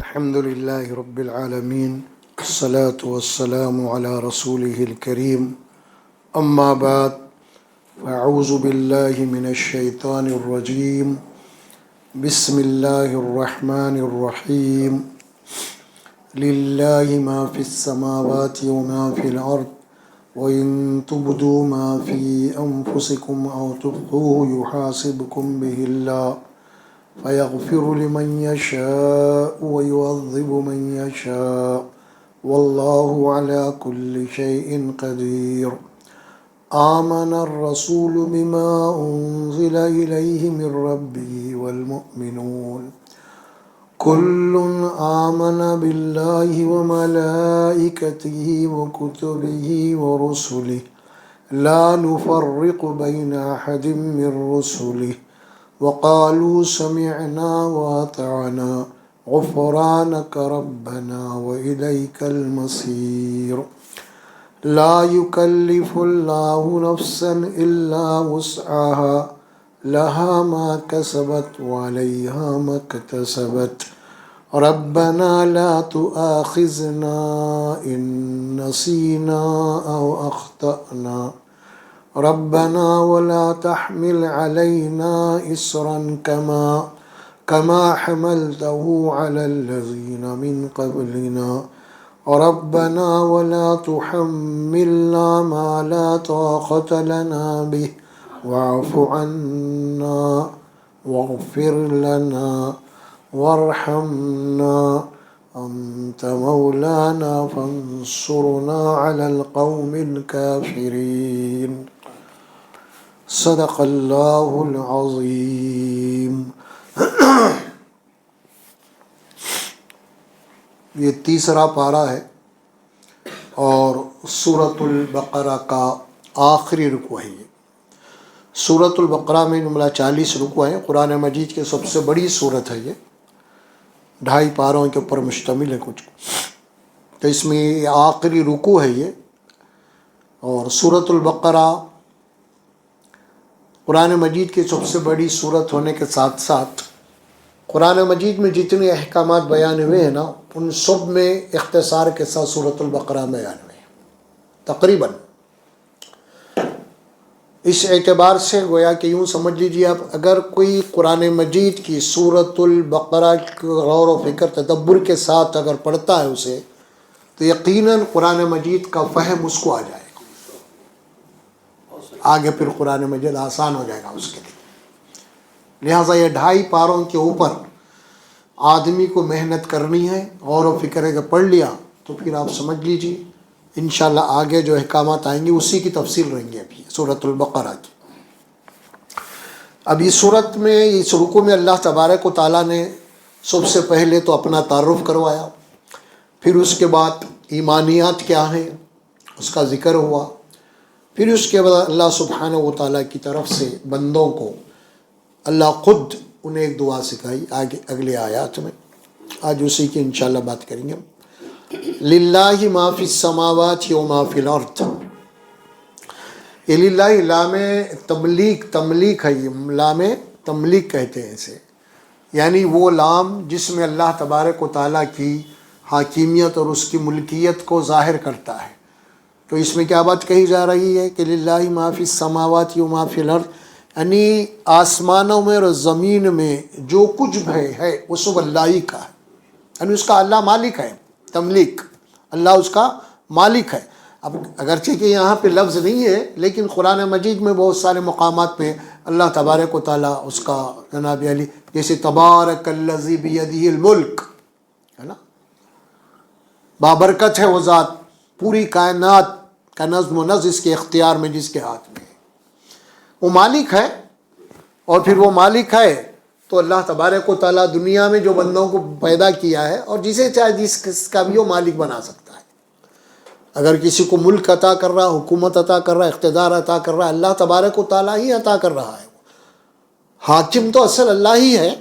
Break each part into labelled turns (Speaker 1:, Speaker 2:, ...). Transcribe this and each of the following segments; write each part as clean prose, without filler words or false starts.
Speaker 1: الحمد لله رب العالمين الصلاة والسلام على رسوله الكريم أما بعد فأعوذ بالله من الشيطان الرجيم بسم الله الرحمن الرحيم لله ما في السماوات وما في الأرض وإن تبدوا ما في أنفسكم أو تخفوه يحاسبكم به الله فيغفر لمن يشاء ويعذب من يشاء والله على كل شيء قدير آمن الرسول بما أنزل إليه من ربه والمؤمنون كل آمن بالله وملائكته وكتبه ورسله لا نفرق بين أحد من رسله وقالوا سمعنا وأطعنا غفرانك ربنا وإليك المصير لا يكلف الله نفسا إلا وسعها لها ما كسبت وعليها ما اكتسبت ربنا لا تؤاخذنا إن نسينا أو أخطأنا ربنا ولا تحمل علينا إصرا كما حملته على الذين من قبلنا ربنا ولا تحملنا ما لا طاقة لنا به واعف عنا واغفر لنا وارحمنا أنت مولانا فانصرنا على القوم الكافرين صدق اللہ العظیم۔ یہ تیسرا پارہ ہے اور سورۃ البقرہ کا آخری رکوع ہے۔ سورۃ البقرہ میں جملہ 40 رکوع ہیں۔ قرآن مجید کی سب سے بڑی سورت ہے یہ، 2.5 پاروں کے اوپر مشتمل ہے کچھ، تو اس میں یہ آخری رکوع ہے یہ۔ اور سورۃ البقرہ قرآن مجید کی سب سے بڑی سورت ہونے کے ساتھ ساتھ قرآن مجید میں جتنے احکامات بیان ہوئے ہیں نا، ان سب میں اختصار کے ساتھ سورۃ البقرہ بیان ہوئے ہیں تقریباً۔ اس اعتبار سے گویا کہ یوں سمجھ لیجیے آپ، اگر کوئی قرآن مجید کی سورۃ البقرہ غور و فکر تدبر کے ساتھ اگر پڑھتا ہے اسے، تو یقیناً قرآن مجید کا فہم اس کو آ جائے گا، آگے پھر قرآن مجید آسان ہو جائے گا اس کے لیے۔ لہٰذا یہ 2.5 پاروں کے اوپر آدمی کو محنت کرنی ہے، غور و فکر اگر پڑھ لیا تو پھر آپ سمجھ لیجیے انشاءاللہ آگے جو احکامات آئیں گے اسی کی تفصیل رہیں گے ابھی سورۃ البقرہ کی۔ اب اس سورت میں، اس رکوع میں اللہ تبارک و تعالیٰ نے سب سے پہلے تو اپنا تعارف کروایا، پھر اس کے بعد ایمانیات کیا ہیں اس کا ذکر ہوا، پھر اس کے بعد اللہ سبحانہ و تعالیٰ کی طرف سے بندوں کو اللہ خود انہیں ایک دعا سکھائی آگے اگلے آیات میں، آج اسی کی انشاءاللہ بات کریں گے۔ للہ ما فی السماوات و ما فی الارض، یہ للہ لام تملیک ہے، یہ لام تملیک کہتے ہیں اسے، یعنی وہ لام جس میں اللہ تبارک و تعالیٰ کی حاکمیت اور اس کی ملکیت کو ظاہر کرتا ہے۔ تو اس میں کیا بات کہی جا رہی ہے کہ للہ ما فی السماوات و ما فی الارض، یعنی آسمانوں میں اور زمین میں جو کچھ بھی ہے وہ سب اللہ ہی کا ہے، یعنی اس کا اللہ مالک ہے۔ تملیک، اللہ اس کا مالک ہے۔ اب اگرچہ کہ یہاں پہ لفظ نہیں ہے، لیکن قرآن مجید میں بہت سارے مقامات پہ اللہ تبارک و تعالیٰ اس کا جناب علی، جیسے تبارک الذی بیدہ الملک ہے نا، بابرکت ہے وہ ذات، پوری کائنات کا نظم و نسق اس کے اختیار میں، جس کے ہاتھ میں ہے، وہ مالک ہے۔ اور پھر وہ مالک ہے تو اللہ تبارک و تعالیٰ دنیا میں جو بندوں کو پیدا کیا ہے اور جسے چاہے جس کا بھی وہ مالک بنا سکتا ہے۔ اگر کسی کو ملک عطا کر رہا، حکومت عطا کر رہا، اقتدار عطا کر رہا، اللہ تبارک و تعالیٰ ہی عطا کر رہا ہے۔ حاکم تو اصل اللہ ہی ہے،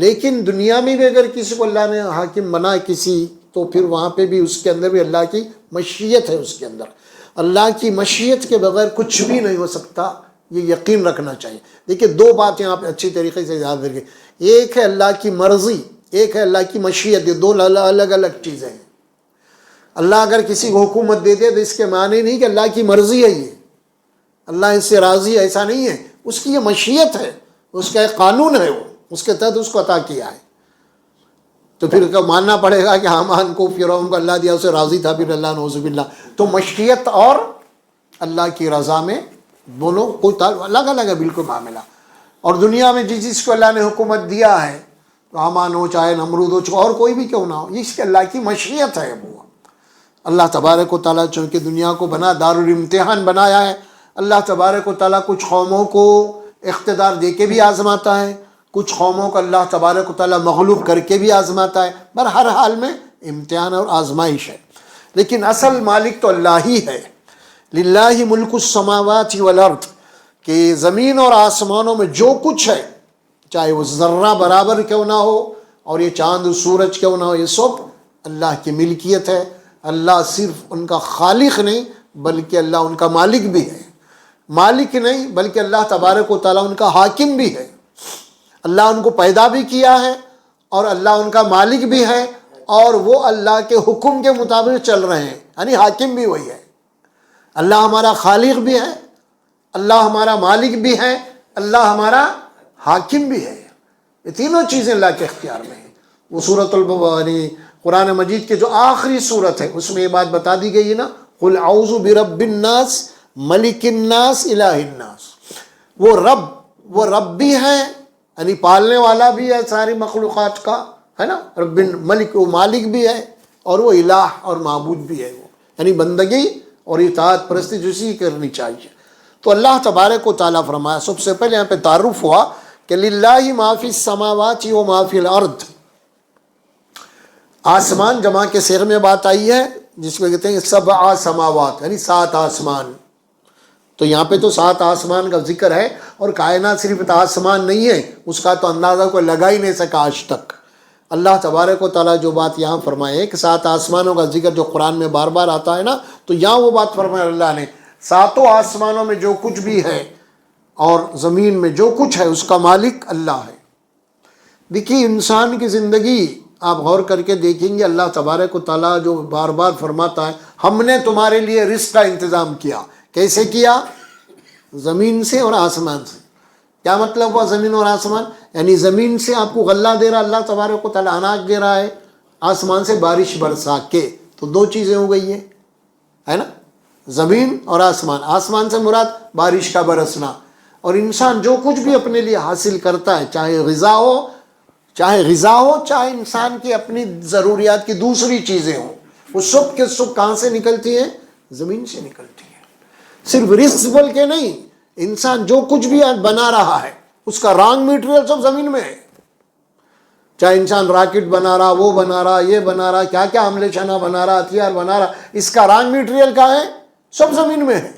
Speaker 1: لیکن دنیا میں بھی اگر کسی کو اللہ نے حاکم بنا کسی، تو پھر وہاں پہ بھی اس کے اندر بھی اللہ کی مشیت ہے، اس کے اندر اللہ کی مشیت کے بغیر کچھ بھی نہیں ہو سکتا، یہ یقین رکھنا چاہیے۔ دیکھیے 2 بات یہاں پہ اچھی طریقے سے یاد رکھیں، ایک ہے اللہ کی مرضی ایک ہے اللہ کی مشیت، یہ دو الگ الگ چیزیں ہیں۔ اللہ اگر کسی کو حکومت دے دے تو اس کے معنی نہیں کہ اللہ کی مرضی ہے، یہ اللہ اس سے راضی ہے، ایسا نہیں ہے، اس کی یہ مشیت ہے، اس کا ایک قانون ہے، وہ اس کے تحت اس کو عطا کیا ہے۔ تو پھر ماننا پڑے گا کہ حامان کو فرعون کو اللہ دیا، اسے راضی تھا، پھر اللہ نعوذ باللہ۔ تو مشیت اور اللہ کی رضا میں دونوں کوئی الگ الگ ہے بالکل معاملہ۔ اور دنیا میں جس کو اللہ نے حکومت دیا ہے، حامان ہو چاہے نمرود ہو چاہے اور کوئی بھی کیوں نہ ہو، اس کے اللہ کی مشیت ہے۔ وہ اللہ تبارک و تعالیٰ چونکہ دنیا کو بنا دارالامتحان بنایا ہے، اللہ تبارک و تعالیٰ کچھ قوموں کو اقتدار دے کے بھی آزماتا ہے، کچھ قوموں کو اللہ تبارک و تعالیٰ مغلوب کر کے بھی آزماتا ہے، پر ہر حال میں امتحان اور آزمائش ہے۔ لیکن اصل مالک تو اللہ ہی ہے۔ للہ ملک السماوات والارض، کہ زمین اور آسمانوں میں جو کچھ ہے، چاہے وہ ذرہ برابر کیوں نہ ہو اور یہ چاند سورج کیوں نہ ہو، یہ سب اللہ کی ملکیت ہے۔ اللہ صرف ان کا خالق نہیں بلکہ اللہ ان کا مالک بھی ہے۔ مالک نہیں بلکہ اللہ تبارک و تعالیٰ ان کا حاکم بھی ہے۔ اللہ ان کو پیدا بھی کیا ہے اور اللہ ان کا مالک بھی ہے، اور وہ اللہ کے حکم کے مطابق چل رہے ہیں، یعنی حاکم بھی وہی ہے۔ اللہ ہمارا خالق بھی ہے، اللہ ہمارا مالک بھی ہے، اللہ ہمارا حاکم بھی ہے۔ یہ تینوں چیزیں اللہ کے اختیار میں ہیں۔ وہ سورۃ یعنی قرآن مجید کے جو آخری صورت ہے اس میں یہ بات بتا دی گئی ہے نا، قل اعوذ برب الناس ملک الناس الہ الناس۔ وہ رب بھی ہے، یعنی پالنے والا بھی ہے ساری مخلوقات کا، ہے نا، رب ملک، وہ مالک بھی ہے، اور وہ الہ اور معبود بھی ہے، وہ یعنی بندگی اور اطاعت پرستی جیسی کرنی چاہیے۔ تو اللہ تبارک و تعالیٰ فرمایا، سب سے پہلے یہاں پہ تعارف ہوا کہ للہ ما فی السماوات و ما فی الارض۔ آسمان جمع کے صیغے میں بات آئی ہے، جس میں کہتے ہیں سبع سماوات، یعنی 7 آسمان۔ تو یہاں پہ تو 7 آسمان کا ذکر ہے، اور کائنات صرف آسمان نہیں ہے، اس کا تو اندازہ کوئی لگا ہی نہیں سکا آج تک۔ اللہ تبارک و تعالیٰ جو بات یہاں فرمائے کہ 7 آسمانوں کا ذکر جو قرآن میں بار بار آتا ہے نا، تو یہاں وہ بات فرمائے اللہ نے، 7 آسمانوں میں جو کچھ بھی ہے اور زمین میں جو کچھ ہے اس کا مالک اللہ ہے۔ دیکھیے انسان کی زندگی آپ غور کر کے دیکھیں گے، اللہ تبارک و تعالیٰ جو بار بار فرماتا ہے ہم نے تمہارے لیے رزق کا انتظام کیا۔ کیسے کیا؟ زمین سے اور آسمان سے۔ کیا مطلب ہوا زمین اور آسمان؟ یعنی زمین سے آپ کو غلہ دے رہا اللہ تبارک و تعالیٰ، اناج دے رہا ہے، آسمان سے بارش برسا کے، تو 2 چیزیں ہو گئی ہیں، ہے نا، زمین اور آسمان۔ آسمان سے مراد بارش کا برسنا، اور انسان جو کچھ بھی اپنے لیے حاصل کرتا ہے، چاہے غذا ہو چاہے انسان کی اپنی ضروریات کی دوسری چیزیں ہوں، وہ سب کے سب کہاں سے نکلتی ہیں؟ زمین سے نکلتی ہے۔ صرف رزق بول کے نہیں، انسان جو کچھ بھی آج بنا رہا ہے اس کا رانگ میٹیریل سب زمین میں ہے۔ چاہے انسان راکٹ بنا رہا، وہ بنا رہا، یہ بنا رہا، کیا کیا حملے شانہ بنا رہا، ہتھیار بنا رہا، اس کا رانگ میٹیریل کہاں ہے؟ سب زمین میں ہے۔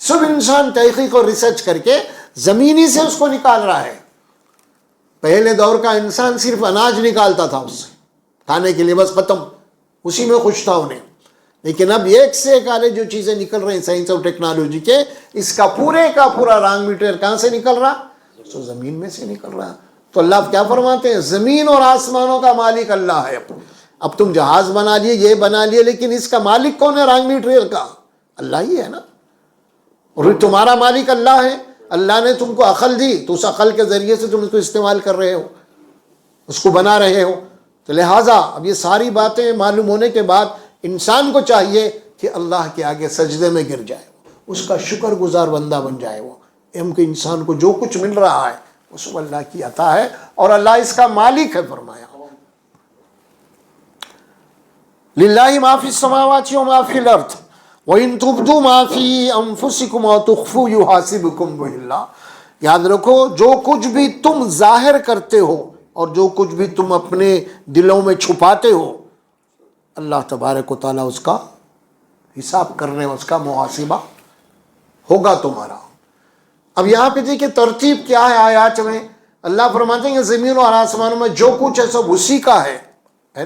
Speaker 1: سب انسان تحقیق اور ریسرچ کر کے زمینی سے اس کو نکال رہا ہے۔ پہلے دور کا انسان صرف اناج نکالتا تھا اس سے کھانے کے لیے، بس ختم، اسی میں خوش تھا انہیں۔ لیکن اب ایک سے ایک آلے جو چیزیں نکل رہے ہیں سائنس اور ٹیکنالوجی کے، اس کا پورے کا پورا رانگ میٹیریل کہاں سے نکل رہا؟ تو زمین میں سے نکل رہا۔ تو اللہ کیا فرماتے ہیں؟ زمین اور آسمانوں کا مالک اللہ ہے۔ اب تم جہاز بنا لیے، یہ بنا لیے، لیکن اس کا مالک کون ہے رانگ میٹیریل کا؟ اللہ ہی ہے نا۔ اور تمہارا مالک اللہ ہے۔ اللہ نے تم کو عقل دی تو اس عقل کے ذریعے سے تم اس کو استعمال کر رہے ہو، اس کو بنا رہے ہو۔ تو لہٰذا اب یہ ساری باتیں معلوم ہونے کے بعد انسان کو چاہیے کہ اللہ کے آگے سجدے میں گر جائے، اس کا شکر گزار بندہ بن جائے۔ وہ کہ انسان کو جو کچھ مل رہا ہے وہ سب اللہ کی عطا ہے، اور اللہ اس کا مالک ہے۔ فرمایا للہ ما فی السماوات و ما فی الارض وَإِن تُبْدُوا مَا فِي أَنفُسِكُمْ أَوْ تُخْفُوهُ يُحَاسِبْكُم بِهِ اللَّهُ۔ یاد رکھو جو کچھ بھی تم ظاہر کرتے ہو اور جو کچھ بھی تم اپنے دلوں میں چھپاتے ہو، اللہ تبارک و تعالیٰ اس کا حساب کرنے، اس کا محاسبہ ہوگا تمہارا۔ اب یہاں پہ دیکھیں ترتیب کیا ہے آیات میں۔ اللہ فرماتے ہیں کہ زمین اور آسمانوں میں جو کچھ ہے سب اسی کا ہے نا۔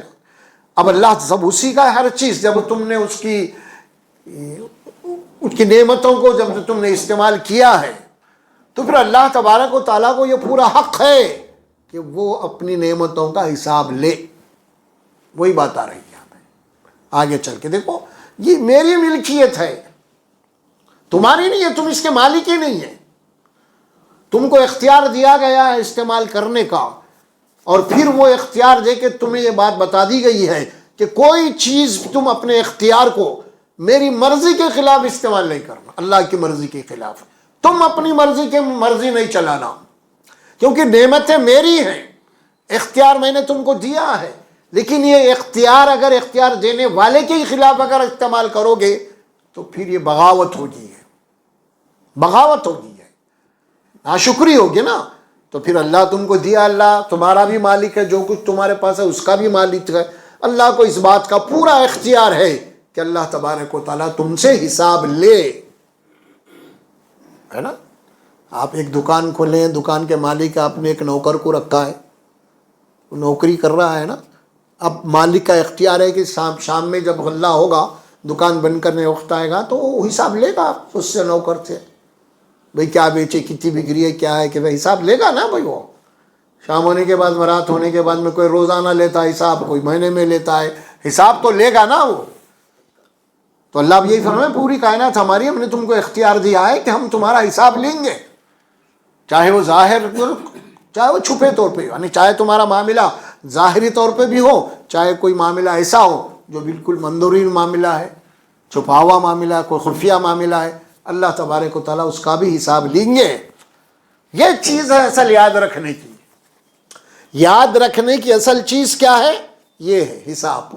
Speaker 1: اب اللہ سب اسی کا ہے، ہر چیز جب تم نے اس کی نعمتوں کو جب تم نے استعمال کیا ہے تو پھر اللہ تبارک و تعالیٰ کو یہ پورا حق ہے کہ وہ اپنی نعمتوں کا حساب لے. وہی بات آ رہی ہے یہاں پہ. آگے چل کے دیکھو، یہ میری ملکیت ہے، تمہاری نہیں ہے، تم اس کے مالک ہی نہیں ہے. تم کو اختیار دیا گیا ہے استعمال کرنے کا، اور پھر وہ اختیار دے کے تمہیں یہ بات بتا دی گئی ہے کہ کوئی چیز تم اپنے اختیار کو میری مرضی کے خلاف استعمال نہیں کرنا، اللہ کی مرضی کے خلاف. تم اپنی مرضی نہیں چلانا، کیونکہ نعمتیں میری ہیں، اختیار میں نے تم کو دیا ہے. لیکن یہ اختیار اگر اختیار دینے والے کے خلاف اگر استعمال کرو گے تو پھر یہ بغاوت ہوگی ہے، بغاوت ہوگی ہے، ناشکری ہوگی نا. تو پھر اللہ تم کو دیا، اللہ تمہارا بھی مالک ہے، جو کچھ تمہارے پاس ہے اس کا بھی مالک ہے. اللہ کو اس بات کا پورا اختیار ہے کہ اللہ تبارک و تعالیٰ تم سے حساب لے، ہے نا. آپ ایک دکان کھولیں، دکان کے مالک آپ نے ایک نوکر کو رکھا ہے، وہ نوکری کر رہا ہے نا. اب مالک کا اختیار ہے کہ شام میں جب غلہ ہوگا، دکان بند کرنے وقت آئے گا تو وہ حساب لے گا اس سے، نوکر سے. بھئی کیا بیچے، کتنی بکری ہے، کیا ہے، کہ بھئی حساب لے گا نا. بھئی وہ شام ہونے کے بعد، رات ہونے کے بعد میں کوئی روزانہ لیتا ہے حساب، کوئی مہینے میں لیتا ہے حساب، تو لے گا نا وہ. تو اللہ بھی یہی فرمائے پوری کائنات ہماری، ہم نے تم کو اختیار دیا ہے کہ ہم تمہارا حساب لیں گے، چاہے وہ ظاہر چاہے وہ چھپے طور پہ، یعنی چاہے تمہارا معاملہ ظاہری طور پہ بھی ہو، چاہے کوئی معاملہ ایسا ہو جو بالکل مندورین معاملہ ہے، چھپا ہوا معاملہ ہے، کوئی خفیہ معاملہ ہے، اللہ تبارک و تعالیٰ اس کا بھی حساب لیں گے. یہ چیز ہے اصل یاد رکھنے کی. یاد رکھنے کی اصل چیز کیا ہے؟ یہ ہے حساب.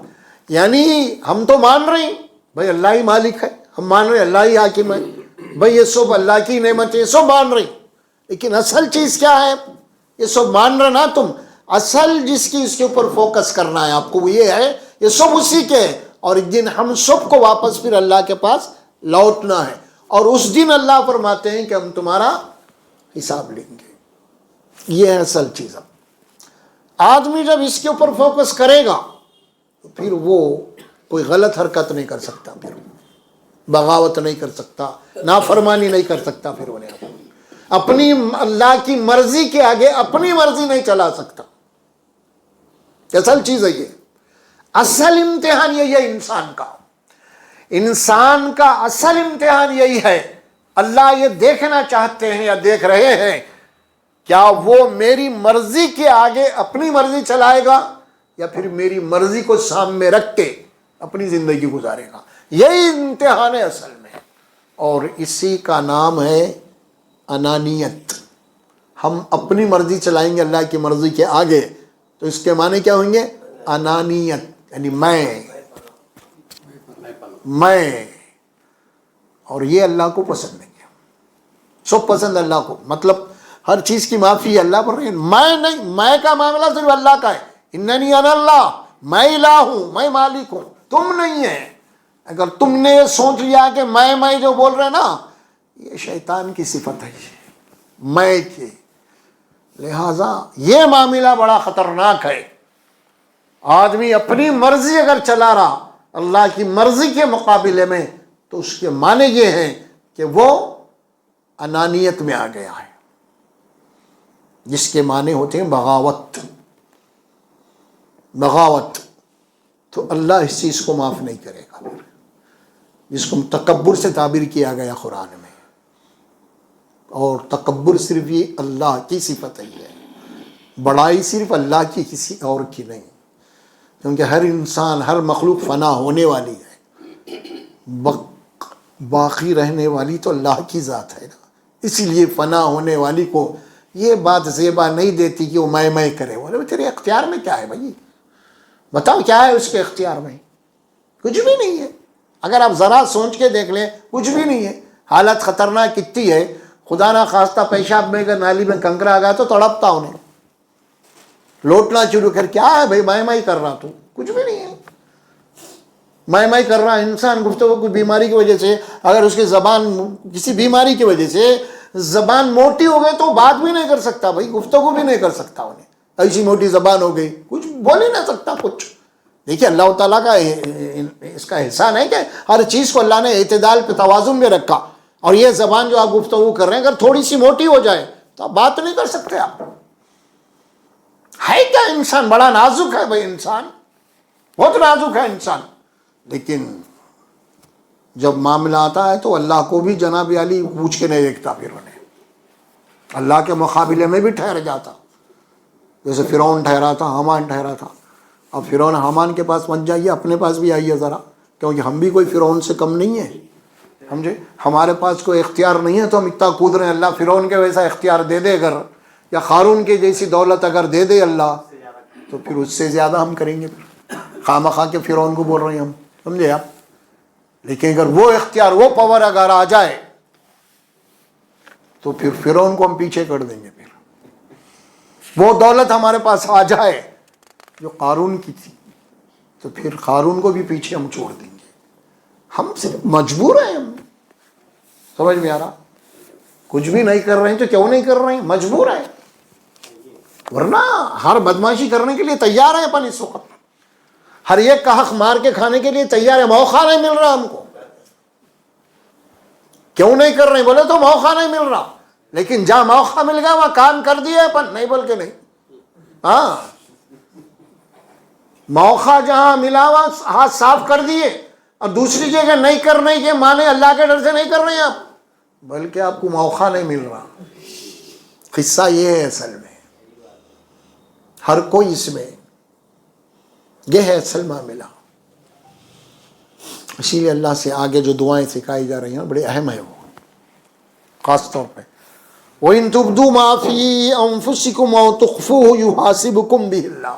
Speaker 1: یعنی ہم تو مان رہے ہیں بھائی اللہ ہی مالک ہے، ہم مان رہے ہیں اللہ ہی حاکم ہے، بھائی یہ سب اللہ کی نعمت ہے، یہ سب مان رہے ہیں. لیکن اصل چیز کیا ہے؟ یہ سب مان رہے نا تم، اصل جس کی اس کے اوپر فوکس کرنا ہے آپ کو وہ یہ ہے، یہ سب اسی کے ہے. اور ایک دن ہم سب کو واپس پھر اللہ کے پاس لوٹنا ہے، اور اس دن اللہ فرماتے ہیں کہ ہم تمہارا حساب لیں گے. یہ ہے اصل چیز. آدمی جب اس کے اوپر فوکس کرے گا تو پھر وہ کوئی غلط حرکت نہیں کر سکتا، پھر بغاوت نہیں کر سکتا، نافرمانی نہیں کر سکتا، پھر انہیں اپنی اللہ کی مرضی کے آگے اپنی مرضی نہیں چلا سکتا. اصل چیز ہے یہ، اصل امتحان یہی ہے انسان کا اصل امتحان یہی ہے. اللہ یہ دیکھنا چاہتے ہیں یا دیکھ رہے ہیں، کیا وہ میری مرضی کے آگے اپنی مرضی چلائے گا یا پھر میری مرضی کو سامنے رکھ کے اپنی زندگی گزارے گا. یہی امتحان ہے اصل میں، اور اسی کا نام ہے انانیت. ہم اپنی مرضی چلائیں گے اللہ کی مرضی کے آگے تو اس کے معنی کیا ہوئیں گے؟ انانیت، یعنی میں. اور یہ اللہ کو پسند نہیں ہے. سب پسند اللہ کو، مطلب ہر چیز کی معافی ہے اللہ پر. میں نہیں، میں کا معاملہ صرف اللہ کا ہے. اننی انا اللہ، میں الہ ہوں، میں مالک ہوں، تم نہیں ہے. اگر تم نے یہ سوچ لیا کہ میں جو بول رہے نا، یہ شیطان کی صفت ہے، میں کی. لہذا یہ معاملہ بڑا خطرناک ہے. آدمی اپنی مرضی اگر چلا رہا اللہ کی مرضی کے مقابلے میں تو اس کے معنی یہ ہیں کہ وہ انانیت میں آ گیا ہے، جس کے معنی ہوتے ہیں بغاوت. تو اللہ اس چیز کو معاف نہیں کرے گا، جس کو تکبر سے تعبیر کیا گیا قرآن میں. اور تکبر صرف یہ اللہ کی صفت ہے، بڑائی صرف اللہ کی، کسی اور کی نہیں. کیونکہ ہر انسان، ہر مخلوق فنا ہونے والی ہے، باقی رہنے والی تو اللہ کی ذات ہے نا. اسی لیے فنا ہونے والی کو یہ بات زیبا نہیں دیتی کہ وہ میں کرے. بولے تیرے اختیار میں کیا ہے بھائی؟ بتاؤ کیا ہے اس کے اختیار میں؟ کچھ بھی نہیں ہے. اگر آپ ذرا سوچ کے دیکھ لیں کچھ بھی نہیں ہے. حالت خطرناک کتنی ہے. خدا نہ خواستہ پیشاب میں اگر نالی میں کنکرا آ گیا تو تڑپتا انہیں، لوٹنا شروع کر. کیا ہے بھائی میں کر رہا، تو کچھ بھی نہیں ہے. میں کر رہا انسان گفتگو کوئی بیماری کی وجہ سے، اگر اس کی زبان کسی بیماری کی وجہ سے زبان موٹی ہو گئی تو بات بھی نہیں کر سکتا بھائی، گفتگو بھی نہیں کر سکتا. انہیں ایسی موٹی زبان ہو گئی، کچھ بول ہی نہیں سکتا کچھ. دیکھیے اللہ تعالیٰ کا اس کا احسان ہے کہ ہر چیز کو اللہ نے اعتدال پہ، توازن میں رکھا. اور یہ زبان جو آپ گفتگو کر رہے ہیں اگر تھوڑی سی موٹی ہو جائے تو آپ بات نہیں کر سکتے. آپ ہے کیا انسان؟ بڑا نازک ہے بھائی انسان، بہت نازک ہے انسان. لیکن جب معاملہ آتا ہے تو اللہ کو بھی جناب علی پوچھ کے نہیں دیکھتا، پھر انہیں اللہ کے مقابلے میں بھی ٹھہر جاتا. جیسے فرعون ٹھہرا تھا، حامان ٹھہرا تھا. اب فرعون حامان کے پاس مت جائیے، اپنے پاس بھی آئیے ذرا، کیونکہ ہم بھی کوئی فرعون سے کم نہیں ہیں. سمجھے؟ ہمارے پاس کوئی اختیار نہیں ہے تو ہم اتنا کود رہے ہیں. اللہ فرعون کے ویسا اختیار دے دے اگر، یا قارون کے جیسی دولت اگر دے دے اللہ، تو پھر اس سے زیادہ ہم کریں گے. پھر خواہ مخواہ کے فرعون کو بول رہے ہیں ہم، سمجھے آپ؟ لیکن اگر وہ اختیار، وہ پاور اگر آ جائے تو پھر فرعون کو ہم پیچھے کر دیں گے. پھر وہ دولت ہمارے پاس آ جائے جو قارون کی تھی تو پھر قارون کو بھی پیچھے ہم چھوڑ دیں گے. ہم صرف مجبور ہیں. ہم سمجھ میں آ رہا؟ کچھ بھی نہیں کر رہے ہیں تو کیوں نہیں کر رہے ہیں؟ مجبور ہیں. ورنہ ہر بدماشی کرنے کے لیے تیار ہیں اپن اس وقت، ہر ایک کا حق مار کے کھانے کے لیے تیار ہے. موقع نہیں مل رہا ہم کو. کیوں نہیں کر رہے ہیں بولے تو موقع نہیں مل رہا. لیکن جہاں موقع مل گیا وہاں کام کر دیا اپن، نہیں بول کے نہیں. ہاں، موقع جہاں ملا وہاں ہاتھ صاف کر دیے. اور دوسری جگہ نہیں کرنے کے مانے اللہ کے ڈر سے نہیں کر رہے ہیں آپ، بلکہ آپ کو موقع نہیں مل رہا. قصہ یہ ہے اصل میں، ہر کوئی اس میں، یہ ہے اصل معاملہ. اسی لیے اللہ سے آگے جو دعائیں سکھائی جا رہی ہیں بڑی اہم ہے وہ، خاص طور پہ وَإِن تُبْدُوا مَا فِي أَنفُسِكُمْ أَوْ تُخْفُوهُ يُحَاسِبْكُم بِهِ اللَّهُ.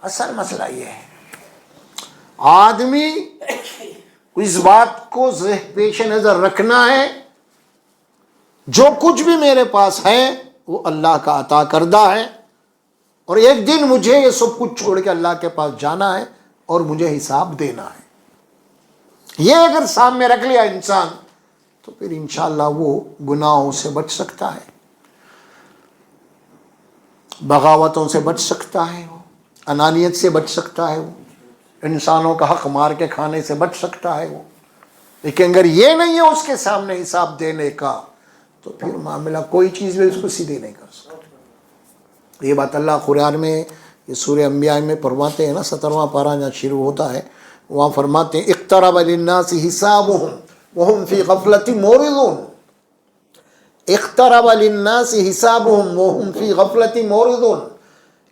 Speaker 1: اصل مسئلہ یہ ہے، آدمی اس بات کو پیش نظر رکھنا ہے جو کچھ بھی میرے پاس ہے وہ اللہ کا عطا کردہ ہے، اور ایک دن مجھے یہ سب کچھ چھوڑ کے اللہ کے پاس جانا ہے اور مجھے حساب دینا ہے. یہ اگر سامنے رکھ لیا انسان تو پھر انشاءاللہ وہ گناہوں سے بچ سکتا ہے، بغاوتوں سے بچ سکتا ہے، وہ انانیت سے بچ سکتا ہے، وہ انسانوں کا حق مار کے کھانے سے بچ سکتا ہے وہ. لیکن اگر یہ نہیں ہے اس کے سامنے حساب دینے کا تو پھر معاملہ کوئی چیز بھی اس کو سیدھی نہیں کر سکتا. یہ بات اللہ قرآن میں، یہ سورہ انبیاء میں فرماتے ہیں نا، 17واں پارہ جہاں شروع ہوتا ہے وہاں فرماتے ہیں اقترب للناس حسابهم وهم فی غفلۃ معرضون. اقترب للناس حسابهم وهم فی غفلۃ معرضون.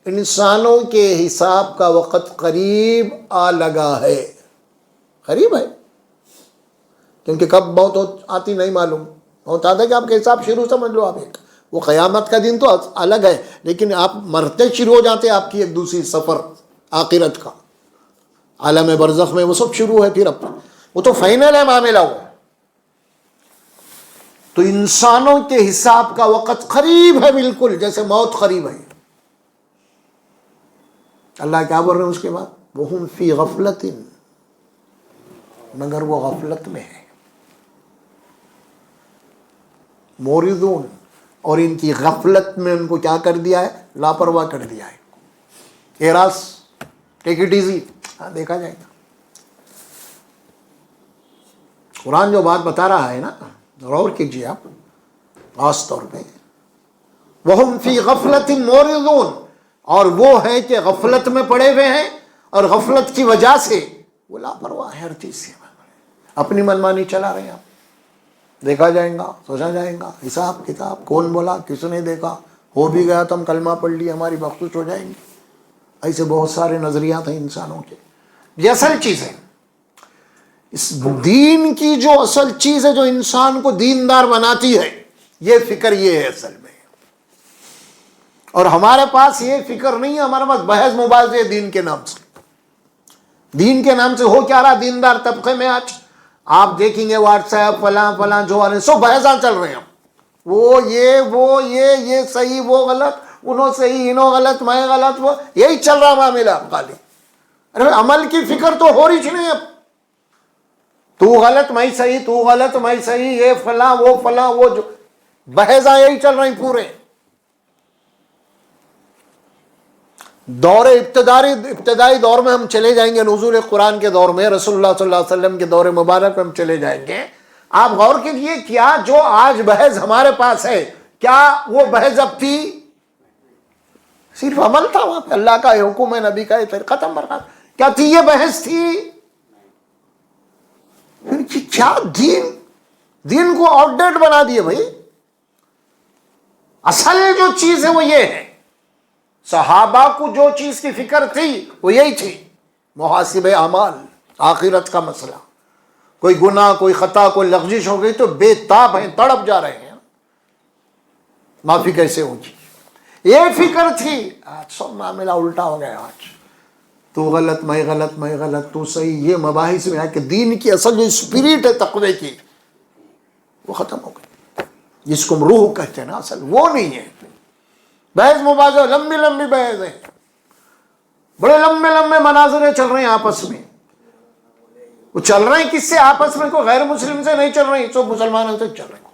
Speaker 1: انسانوں کے حساب کا وقت قریب آ لگا ہے. قریب ہے، کیونکہ کب موت آتی نہیں معلوم. موت آتا ہے کہ آپ کے حساب شروع سمجھ لو آپ. ایک وہ قیامت کا دن تو الگ ہے، لیکن آپ مرتے شروع ہو جاتے ہیں آپ کی ایک دوسری سفر آخرت کا. عالم برزخ میں وہ سب شروع ہے، پھر اب وہ تو فائنل ہے معاملہ. وہ تو انسانوں کے حساب کا وقت قریب ہے، بالکل جیسے موت قریب ہے. اللہ کیا بول رہے ہیں اس کے بعد؟ وَهُمْ فِي غَفْلَةٍ، مگر وہ غفلت میں ہے. موردون، اور ان کی غفلت میں ان کو کیا کر دیا ہے؟ لاپرواہ کر دیا ہے. ایراس، ٹیک اٹ ایزی. ہاں، دیکھا جائے گا. قرآن جو بات بتا رہا ہے نا، غور کیجیے آپ خاص طور پہ. وَهُمْ فِي غَفْلَةٍ مُعْرِضُونَ، اور وہ ہے کہ غفلت میں پڑے ہوئے ہیں، اور غفلت کی وجہ سے وہ لاپرواہ ہے ہر چیز سے، اپنی منمانی چلا رہے ہیں. آپ دیکھا جائے گا، سوچا جائے گا، حساب کتاب کون بولا، کس نے دیکھا، ہو بھی گیا تو ہم کلمہ پڑھ لیے ہماری بخشش ہو جائیں گی. ایسے بہت سارے نظریات ہیں انسانوں کے. یہ اصل چیز ہے اس دین کی، جو اصل چیز ہے جو انسان کو دیندار بناتی ہے، یہ فکر یہ ہے اصل میں. اور ہمارے پاس یہ فکر نہیں ہے. ہمارے پاس بحث مباحثے دین کے نام سے. دین کے نام سے ہو کیا رہا دیندار طبقے میں آج؟ آپ دیکھیں گے واٹس ایپ فلاں فلاں جو آ رہے ہیں سب بحثاں چل رہے ہیں. وہ یہ صحیح وہ غلط، انہوں صحیح انہوں غلط، میں غلط، وہ یہی چل رہا معاملہ خالی. ارے عمل کی فکر تو ہو رہی نہیں اب. تو غلط میں صحیح، تو غلط میں صحیح، یہ فلاں وہ جو بحثاں یہی چل رہی پورے. دور ابتدائی دور میں ہم چلے جائیں گے، نزول قرآن کے دور میں، رسول اللہ صلی اللہ علیہ وسلم کے دور مبارک میں ہم چلے جائیں گے. آپ غور کیجئے، کیا جو آج بحث ہمارے پاس ہے، کیا وہ بحث اب تھی؟ صرف عمل تھا وہاں پہ، اللہ کا حکم ہے، نبی کا ہے، پھر ختم برباد. کیا تھی یہ بحث تھی؟ کیا دین کو آؤٹ ڈیٹ بنا دیے بھائی. اصل جو چیز ہے وہ یہ ہے، صحابہ کو جو چیز کی فکر تھی وہ یہی تھی، محاسبہ اعمال، آخرت کا مسئلہ. کوئی گناہ، کوئی خطا، کوئی لغزش ہو گئی تو بے تاب ہیں، تڑپ جا رہے ہیں، معافی کیسے ہوگی، یہ فکر تھی. آج سب معاملہ الٹا ہو گیا. آج تو غلط، میں غلط، میں غلط، تو صحیح، یہ مباحث میں ہے کہ دین کی اصل جو اسپرٹ ہے تقوی کی وہ ختم ہو گئی، جس کو ہم روح کہتے ہیں نا، اصل وہ نہیں ہے. بحث مباحثہ لمبی لمبی بحث ہے، بڑے لمبے لمبے مناظرے چل رہے ہیں آپس میں. وہ چل رہے ہیں کس سے آپس میں؟ کوئی غیر مسلم سے نہیں چل رہے ہیں، سب مسلمانوں سے چل رہے ہیں.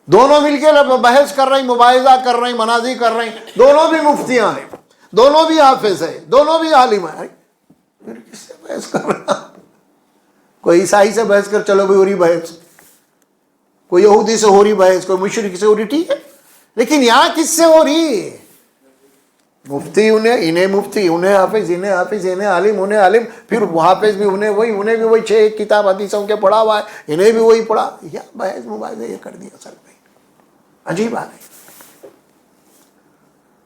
Speaker 1: دونوں مل کے بحث کر رہے ہیں، مباحثہ کر رہے ہیں، مناظر کر رہے ہیں. دونوں بھی مفتیاں ہیں، دونوں بھی حافظ ہیں، دونوں بھی عالم ہیں. پھر کس سے بحث کر رہے ہیں؟ کوئی عیسائی سے بحث کر، چلو بھی ہو رہی بحث، کوئی یہودی سے ہو رہی بحث، کوئی مشرک سے ہو رہی، ٹھیک ہے. لیکن یہاں کس سے ہو رہی؟ مفتی انہیں مفتی، انہیں حافظ، انہیں حافظ، انہیں عالم، انہیں عالم، پھر حافظ بھی انہیں بھی وہی 6 کتاب حدیثوں کے پڑھا ہوا ہے، انہیں بھی وہی پڑھا. یا بحث مباحثہ یہ کر دیا. اصل میں عجیب بات ہے.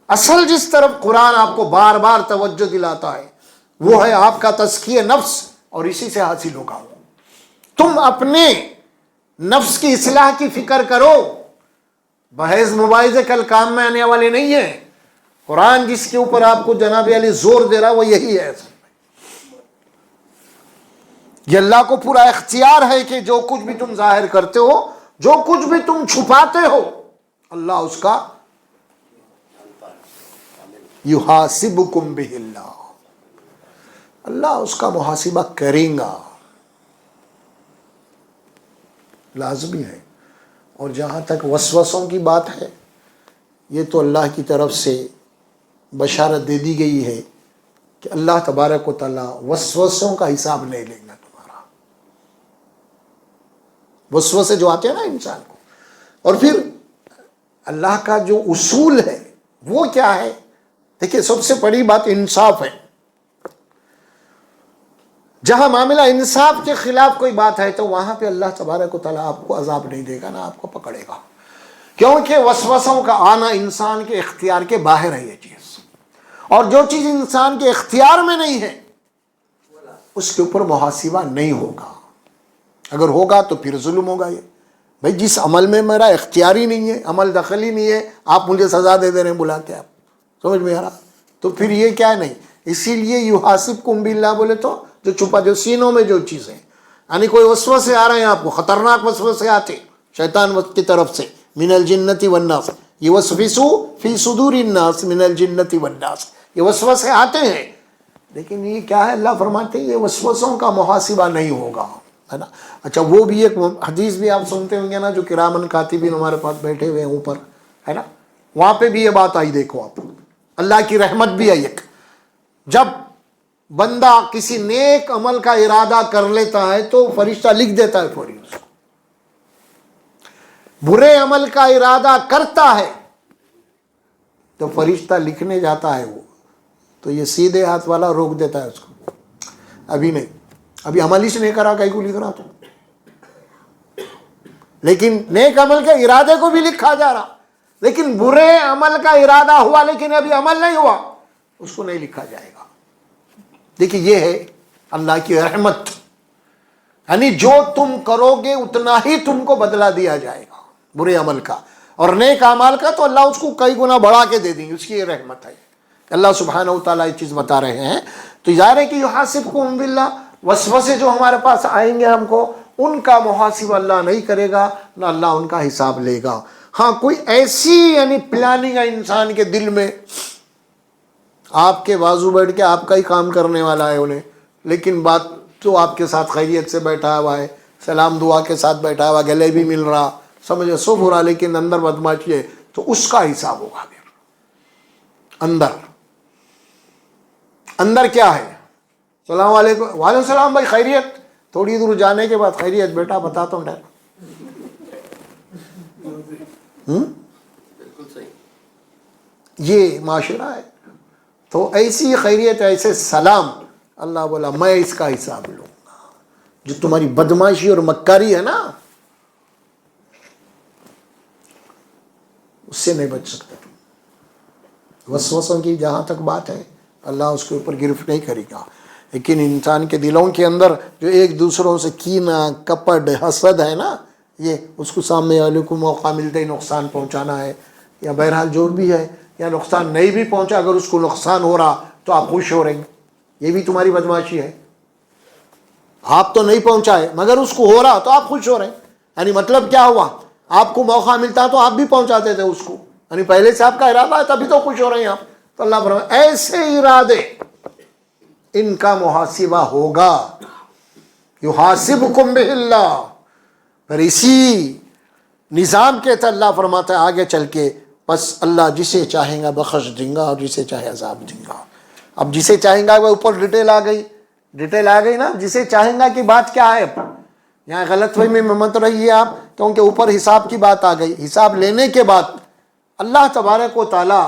Speaker 1: اصل جس طرف قرآن آپ کو بار بار توجہ دلاتا ہے وہ ہے آپ کا تزکیہ نفس، اور اسی سے حاصل ہوگا. تم اپنے نفس کی اصلاح کی فکر کرو. بحث مباحثے کل کام میں آنے والے نہیں ہیں. قرآن جس کے اوپر آپ کو جناب علی زور دے رہا وہ یہی ہے. یہ اللہ کو پورا اختیار ہے کہ جو کچھ بھی تم ظاہر کرتے ہو، جو کچھ بھی تم چھپاتے ہو، اللہ اس کا یحاسبکم بہ اللہ، اللہ اس کا محاسبہ کریں گا، لازمی ہے. اور جہاں تک وسوسوں کی بات ہے، یہ تو اللہ کی طرف سے بشارت دے دی گئی ہے کہ اللہ تبارک و تعالیٰ وسوسوں کا حساب نہیں لیں گا تمہارا. وسوسے جو آتے ہیں نا انسان کو. اور پھر اللہ کا جو اصول ہے وہ کیا ہے؟ دیکھیے سب سے بڑی بات انصاف ہے. جہاں معاملہ انصاف کے خلاف کوئی بات ہے تو وہاں پہ اللہ تبارک و تعالیٰ آپ کو عذاب نہیں دے گا، نہ آپ کو پکڑے گا، کیونکہ وسوسوں کا آنا انسان کے اختیار کے باہر ہے یہ چیز. اور جو چیز انسان کے اختیار میں نہیں ہے اس کے اوپر محاسبہ نہیں ہوگا. اگر ہوگا تو پھر ظلم ہوگا. یہ بھائی جس عمل میں میرا اختیار ہی نہیں ہے، عمل دخل ہی نہیں ہے، آپ مجھے سزا دے دے رہے ہیں بلا کے، آپ سمجھ میں آ رہا؟ تو پھر یہ کیا نہیں. اسی لیے یحاسبکم باللہ بولے تو جو چھپا، جو سینوں میں جو چیزیں، یعنی کوئی وسوسے آ رہے ہیں آپ کو، خطرناک وسوسے آتے شیطان کی طرف سے، من الجنت والناس، یوسوسو فی صدور الناس من الجنت والناس، یہ وسوسے آتے ہیں. لیکن یہ کیا ہے؟ اللہ فرماتے ہیں یہ وسوسوں کا محاسبہ نہیں ہوگا، ہے نا. اچھا وہ بھی ایک حدیث بھی آپ سنتے ہوں گے نا، جو کرامن کاتبین ہمارے پاس بیٹھے ہوئے ہیں اوپر، ہے نا، وہاں پہ بھی یہ بات آئی. دیکھو آپ، اللہ کی رحمت بھی ہے ایک. جب بندہ کسی نیک عمل کا ارادہ کر لیتا ہے تو فرشتہ لکھ دیتا ہے فوری اس کو. برے عمل کا ارادہ کرتا ہے تو فرشتہ لکھنے جاتا ہے وہ، تو یہ سیدھے ہاتھ والا روک دیتا ہے اس کو، ابھی نہیں، ابھی عمل ہی سے نہیں کرا، کہیں کو لکھ رہا تو. لیکن نیک عمل کے ارادے کو بھی لکھا جا رہا، لیکن برے عمل کا ارادہ ہوا لیکن ابھی عمل نہیں ہوا، اس کو نہیں لکھا جائے گا. دیکھیے یہ ہے اللہ کی رحمت، یعنی جو تم کرو گے اتنا ہی تم کو بدلہ دیا جائے گا برے عمل کا، اور نیک اعمال کا تو اللہ اس کو کئی گنا بڑھا کے دے دیں گے. اس کی یہ رحمت ہے. اللہ سبحانہ و تعالیٰ یہ چیز بتا رہے ہیں. تو ظاہر ہے کہ یحاسبکم باللہ، وسوسے جو ہمارے پاس آئیں گے ہم کو، ان کا محاسبہ اللہ نہیں کرے گا، نہ اللہ ان کا حساب لے گا. ہاں کوئی ایسی یعنی پلاننگ ہے انسان کے دل میں، آپ کے بازو بیٹھ کے آپ کا ہی کام کرنے والا ہے انہیں، لیکن بات تو آپ کے ساتھ خیریت سے بیٹھا ہوا ہے، سلام دعا کے ساتھ بیٹھا ہوا، گلے بھی مل رہا، سمجھے سب ہو رہا، لیکن اندر بدماشی ہے، تو اس کا حساب ہوگا. پھر اندر کیا ہے؟ السلام علیکم، وعلیکم السلام بھائی خیریت، تھوڑی دور جانے کے بعد خیریت بیٹا بتاتا ہوں ڈر. یہ معاشرہ ہے. تو ایسی خیریت، ایسے سلام. اللہ بولا میں اس کا حساب لوں گا. جو تمہاری بدماشی اور مکاری ہے نا، اس سے نہیں بچ سکتے تم. وسوسوں کی جہاں تک بات ہے، اللہ اس کے اوپر گرفت نہیں کرے گا. لیکن انسان کے دلوں کے اندر جو ایک دوسروں سے کینہ، کپٹ، حسد ہے نا، یہ اس کو سامنے والے کو موقع ملتے ہی نقصان پہنچانا ہے، یا بہرحال جو بھی ہے، یا نقصان نہیں بھی پہنچا، اگر اس کو نقصان ہو رہا تو آپ خوش ہو رہے ہیں. یہ بھی تمہاری بدماشی ہے. آپ تو نہیں پہنچائے مگر اس کو ہو رہا تو آپ خوش ہو رہے ہیں. یعنی مطلب کیا ہوا؟ آپ کو موقع ملتا تو آپ بھی پہنچاتے تھے اس کو. یعنی پہلے سے آپ کا ارادہ ہے، تبھی تو خوش ہو رہے ہیں آپ. تو اللہ فرمائے ایسے ارادے ان کا محاسبہ ہوگا. یحاسبکم بہ اللہ. پر اسی نظام کے تحت اللہ فرماتا ہے آگے چل کے، بس اللہ جسے چاہیں گا بخش دیں گا اور جسے چاہے عذاب دیں گا. اب جسے چاہیں گا وہ اوپر ڈیٹیل آ گئی نا. جسے چاہیں گا کی بات کیا ہے؟ یہاں غلط فہمی میں مت رہیے آپ، کیونکہ اوپر حساب کی بات آ گئی. حساب لینے کے بعد اللہ تبارک و تعالی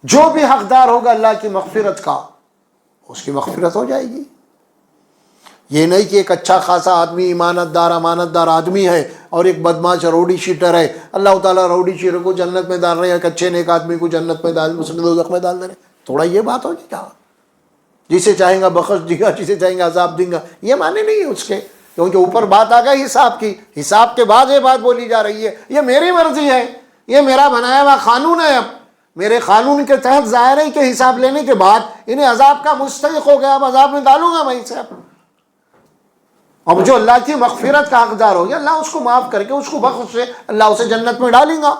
Speaker 1: جو بھی حقدار ہوگا اللہ کی مغفرت کا، اس کی مغفرت ہو جائے گی. یہ نہیں کہ ایک اچھا خاصا آدمی، امانت دار آدمی ہے اور ایک بدماش روڈی شیٹر ہے، اللہ تعالیٰ روڈی شیٹر کو جنت میں ڈال رہے ہیں، ایک اچھے نیک آدمی کو جنت میں دوزخ میں ڈال دے رہے ہیں. تھوڑا یہ بات ہوگی کیا؟ جسے چاہیں گا بخش دے گا، جسے چاہیں گا عذاب دیں گا، یہ معنی نہیں ہے اس کے. کیونکہ اوپر بات آ گئی حساب کی. حساب کے بعد یہ بات بولی جا رہی ہے یہ میری مرضی ہے، یہ میرا بنایا ہوا قانون ہے. اب میرے قانون کے تحت ظاہر ہے کہ حساب لینے کے بعد انہیں عذاب کا مستحق ہو گیا، اب عذاب میں ڈالوں گا میں اسے. اب جو اللہ کی مغفرت کا حقدار ہو گیا، اللہ اس کو معاف کر کے اس کو بخش سے اللہ اسے جنت میں ڈالیں گا.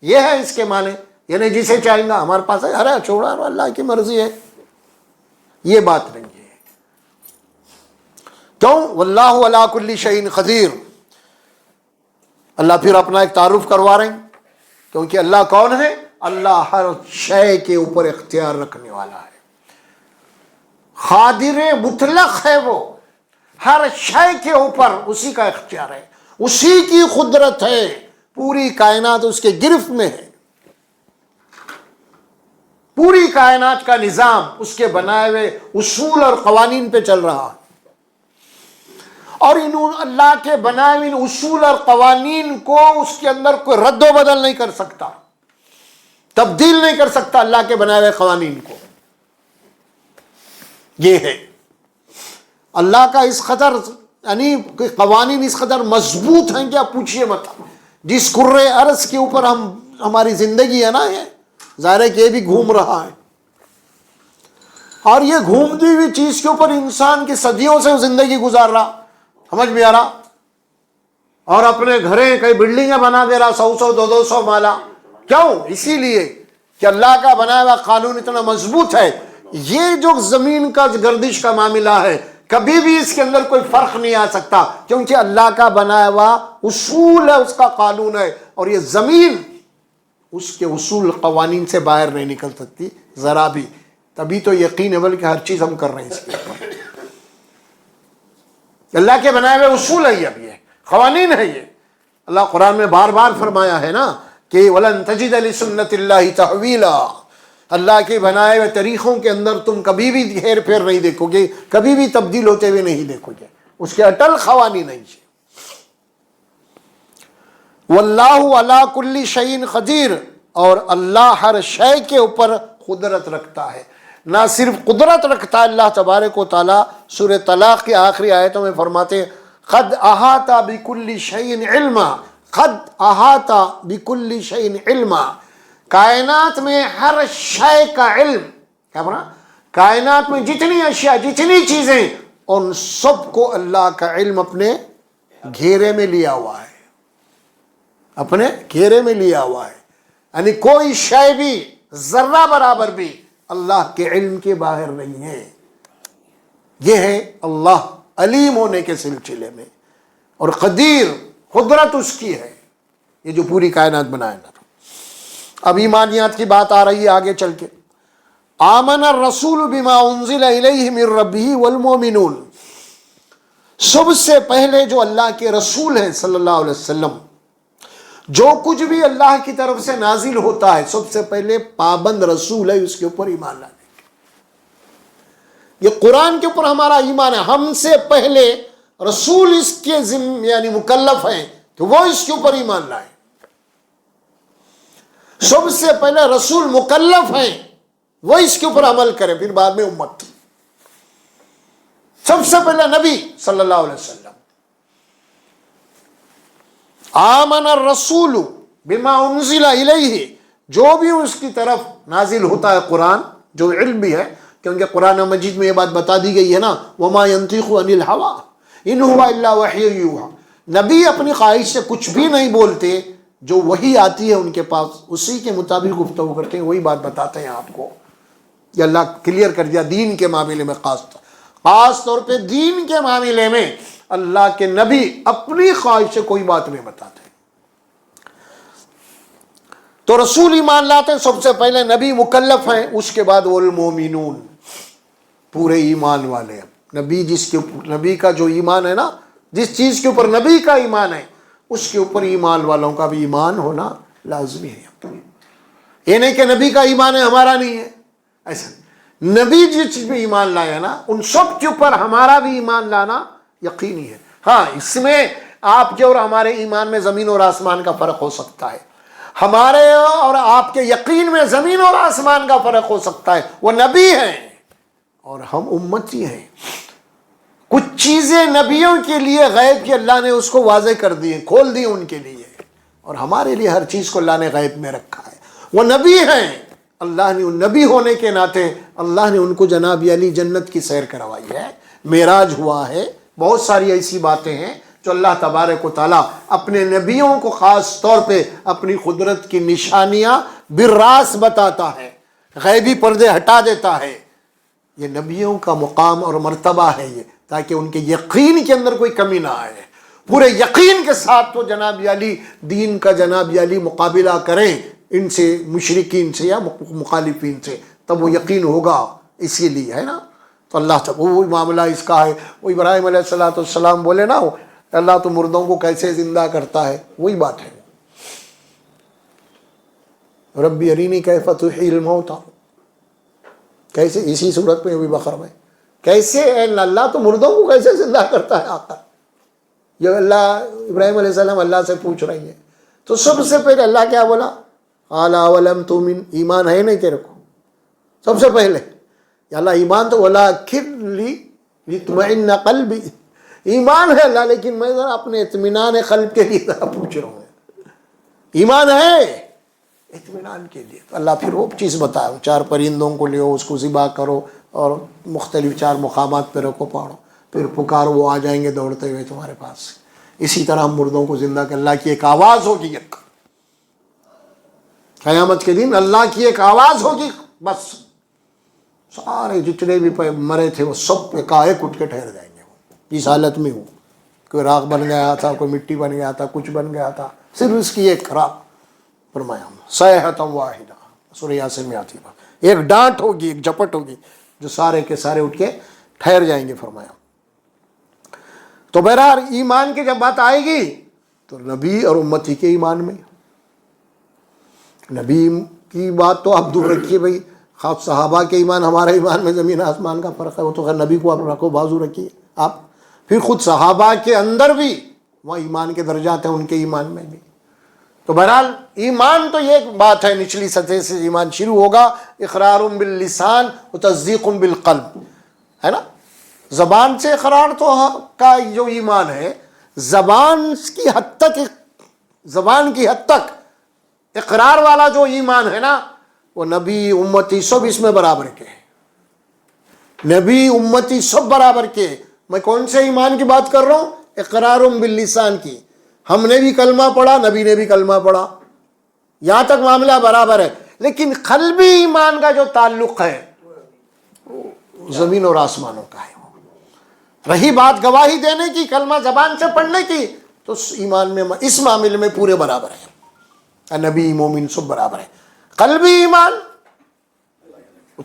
Speaker 1: یہ ہے اس کے معنی. یعنی جسے چاہیں گا ہمارے پاس ہے، ارے چھوڑا اللہ کی مرضی ہے، یہ بات نہیں ہے. کیوں؟ واللہ علی کل شیء قدیر. اللہ پھر اپنا ایک تعارف کروا رہے ہیں، کیونکہ اللہ کون ہے؟ اللہ ہر شے کے اوپر اختیار رکھنے والا ہے. قادر مطلق ہے، وہ ہر شے کے اوپر اسی کا اختیار ہے، اسی کی قدرت ہے. پوری کائنات اس کے گرفت میں ہے. پوری کائنات کا نظام اس کے بنائے ہوئے اصول اور قوانین پہ چل رہا ہے. اور اللہ کے بنائے ہوئے اصول اور قوانین کو اس کے اندر کوئی رد و بدل نہیں کر سکتا، تبدیل نہیں کر سکتا اللہ کے بنائے ہوئے قوانین کو. یہ ہے اللہ کا اس قدر، یعنی قوانین اس قدر مضبوط ہیں کہ آپ پوچھئے مت. جس کرۂ ارض کے اوپر ہماری زندگی ہے نا، یہ ظاہر ہے کہ یہ بھی گھوم رہا ہے، اور یہ گھومتی ہوئی چیز کے اوپر انسان کی صدیوں سے زندگی گزار رہا، سمجھ میں آ رہا، اور اپنے گھریں کئی بلڈنگیں بنا دے رہا، 100 200 مالا. کیوں؟ اسی لیے کہ اللہ کا بنایا ہوا قانون اتنا مضبوط ہے. یہ جو زمین کا گردش کا معاملہ ہے، کبھی بھی اس کے اندر کوئی فرق نہیں آ سکتا، کیونکہ اللہ کا بنایا ہوا اصول ہے، اس کا قانون ہے. اور یہ زمین اس کے اصول قوانین سے باہر نہیں نکل سکتی ذرا بھی. تبھی تو یقین ہے بلکہ ہر چیز ہم کر رہے ہیں اس کے اوپر. اللہ کے بنائے ہوئے اصول ہے، اب یہ قوانین ہے. یہ اللہ قرآن میں بار بار فرمایا ہے نا کہ وَلَن تَجِدَ لِسُنَّتِ اللَّهِ تَحْوِيلًا. اللہ کے بنائے ہوئے طریقوں کے اندر تم کبھی بھی ہیر پھیر نہیں دیکھو گے، کبھی بھی تبدیل ہوتے ہوئے نہیں دیکھو گے. اس کے اٹل قوانین ہیں. واللہ علی کل شیء قدیر. اور اللہ ہر شے کے اوپر قدرت رکھتا ہے. نہ صرف قدرت رکھتا ہے اللہ تبارک و تعالیٰ، سورہ طلاق کی آخری آیتوں میں فرماتے ہیں قد احاط بکل شیء علما. قد احاط بکل شیء علما. کائنات میں ہر شے کا علم، کیا بنا؟ کائنات میں جتنی اشیاء، جتنی چیزیں، ان سب کو اللہ کا علم اپنے گھیرے میں لیا ہوا ہے، اپنے گھیرے میں لیا ہوا ہے. یعنی کوئی شے بھی ذرہ برابر بھی اللہ کے علم کے باہر نہیں ہے. یہ ہے اللہ علیم ہونے کے سلسلے میں، اور قدیر، قدرت اس کی ہے یہ جو پوری کائنات بنائے گا. اب ایمانیات کی بات آ رہی ہے آگے چل کے. آمن الرسول بما انزل الیہ من ربہ والمؤمنون. سب سے پہلے جو اللہ کے رسول ہیں صلی اللہ علیہ وسلم، جو کچھ بھی اللہ کی طرف سے نازل ہوتا ہے سب سے پہلے پابند رسول ہے اس کے اوپر ایمان لانے کے. یہ قرآن کے اوپر ہمارا ایمان ہے. ہم سے پہلے رسول اس کے یعنی مکلف ہیں کہ وہ اس کے اوپر ایمان لائیں. سب سے پہلے رسول مکلف ہیں وہ اس کے اوپر عمل کریں, پھر بعد میں امت. سب سے پہلے نبی صلی اللہ علیہ وسلم. آمن الرسول بما انزل الیہ, جو بھی اس کی طرف نازل ہوتا ہے قرآن, جو علم بھی ہے, کیونکہ قرآن مجید میں یہ بات بتا دی گئی ہے نا, وما ينطق عن الهوى ان هو الا وحی یوحی. نبی اپنی خواہش سے کچھ بھی نہیں بولتے, جو وحی آتی ہے ان کے پاس اسی کے مطابق گفتگو کرتے ہیں. وہی بات بتاتے ہیں آپ کو. یہ اللہ کلیئر کر دیا دین کے معاملے میں. خاص طور پہ دین کے معاملے میں اللہ کے نبی اپنی خواہش سے کوئی بات نہیں بتاتے. تو رسول ایمان لاتے ہیں سب سے پہلے, نبی مکلف ہیں, اس کے بعد والمومنون پورے ایمان والے ہیں. نبی کا جو ایمان ہے نا, جس چیز کے اوپر نبی کا ایمان ہے اس کے اوپر ایمان والوں کا بھی ایمان ہونا لازمی ہے. یہ نہیں کہ نبی کا ایمان ہے ہمارا نہیں ہے, ایسا. نبی جس چیز میں ایمان لائے ہیں نا ان سب کے اوپر ہمارا بھی ایمان لانا یقینی ہے. ہاں, اس میں آپ کے اور ہمارے ایمان میں زمین اور آسمان کا فرق ہو سکتا ہے. ہمارے اور آپ کے یقین میں زمین اور آسمان کا فرق ہو سکتا ہے. وہ نبی ہیں اور ہم امتی ہیں. کچھ چیزیں نبیوں کے لیے غیب کی اللہ نے اس کو واضح کر دی, کھول دی ان کے لیے, اور ہمارے لیے ہر چیز کو اللہ نے غیب میں رکھا ہے. وہ نبی ہیں, اللہ نے ان نبی ہونے کے ناطے اللہ نے ان کو جناب علی جنت کی سیر کروائی ہے, معراج ہوا ہے. بہت ساری ایسی باتیں ہیں جو اللہ تبارک و تعالیٰ اپنے نبیوں کو خاص طور پہ اپنی قدرت کی نشانیاں بالراس بتاتا ہے, غیبی پردے ہٹا دیتا ہے. یہ نبیوں کا مقام اور مرتبہ ہے یہ, تاکہ ان کے یقین کے اندر کوئی کمی نہ آئے. پورے یقین کے ساتھ وہ جناب علی دین کا جناب علی مقابلہ کریں ان سے, مشرکین سے یا مخالفین سے, تب وہ یقین ہوگا. اسی لیے ہے نا, تو اللہ تب وہ معاملہ اس کا ہے. وہ ابراہیم علیہ السلام بولے نا, اللہ تو مردوں کو کیسے زندہ کرتا ہے, وہی بات ہے. ربی ارینی کیف تحیی الموتى, کیسے, اسی صورت میں بھی بقرہ میں, کیسے اللہ تو مردوں کو کیسے زندہ کرتا ہے آقا. یہ اللہ ابراہیم علیہ السلام اللہ سے پوچھ رہی ہے. تو سب سے پہلے اللہ کیا بولا, قال اولم تؤمن, ایمان ہے نہیں تیرے کو. سب سے پہلے یا اللہ ایمان تو ولکن لیطمئن قلبی, ایمان ہے اللہ لیکن میں ذرا اپنے اطمینان قلب کے لیے ذرا پوچھ رہا ہوں. ایمان ہے اطمینان کے لیے. تو اللہ پھر وہ چیز بتایا, 4 پرندوں کو لیو, اس کو ذبح کرو اور مختلف 4 مقامات پہ رکھو, پاڑو, پھر پکارو, وہ آ جائیں گے دوڑتے ہوئے تمہارے پاس. اسی طرح ہم مردوں کو زندہ کر, اللہ کی ایک آواز ہوگی, ایک قیامت کے دن اللہ کی ایک آواز ہوگی, بس سارے جتنے بھی مرے تھے وہ سب ایک اٹھ کے ٹھہر جائیں گے. اس حالت میں ہو, کوئی راغ بن گیا تھا, کوئی مٹی بن گیا تھا, کچھ بن گیا تھا, صرف اس کی ایک راغ. فرمایا صیحۃ واحدہ, سورہ یاسین میں آتی ہے, ایک ڈانٹ ہوگی, ایک جھپٹ ہوگی, جو سارے کے سارے اٹھ کے ٹھہر جائیں گے. فرمایا تو بہرحال ایمان کی جب بات آئے گی تو نبی اور امتی کے ایمان میں, نبی کی بات تو آپ دور رکھیے بھائی, خاص صحابہ کے ایمان ہمارے ایمان میں زمین آسمان کا فرق ہے, وہ تو خیر نبی کو آپ رکھو بازو رکھیے آپ. پھر خود صحابہ کے اندر بھی وہ ایمان کے درجات ہیں, ان کے ایمان میں بھی. تو بہرحال ایمان تو یہ بات ہے, نچلی سطح سے ایمان شروع ہوگا, اقرار باللسان و تصدیق بالقلب, ہے نا. زبان سے اقرار تو کا جو ایمان ہے, زبان کی حد تک, زبان کی حد تک اقرار والا جو ایمان ہے نا, وہ نبی امتی سب اس میں برابر کے, نبی امتی سب برابر کے. میں کون سے ایمان کی بات کر رہا ہوں, اقرار باللسان کی. ہم نے بھی کلمہ پڑھا, نبی نے بھی کلمہ پڑھا, یہاں تک معاملہ برابر ہے. لیکن قلبی ایمان کا جو تعلق ہے زمین اور آسمانوں کا ہے. رہی بات گواہی دینے کی, کلمہ زبان سے پڑھنے کی, تو ایمان میں اس معاملے میں پورے برابر ہے, نبی مومن سب برابر ہے. قلبی ایمان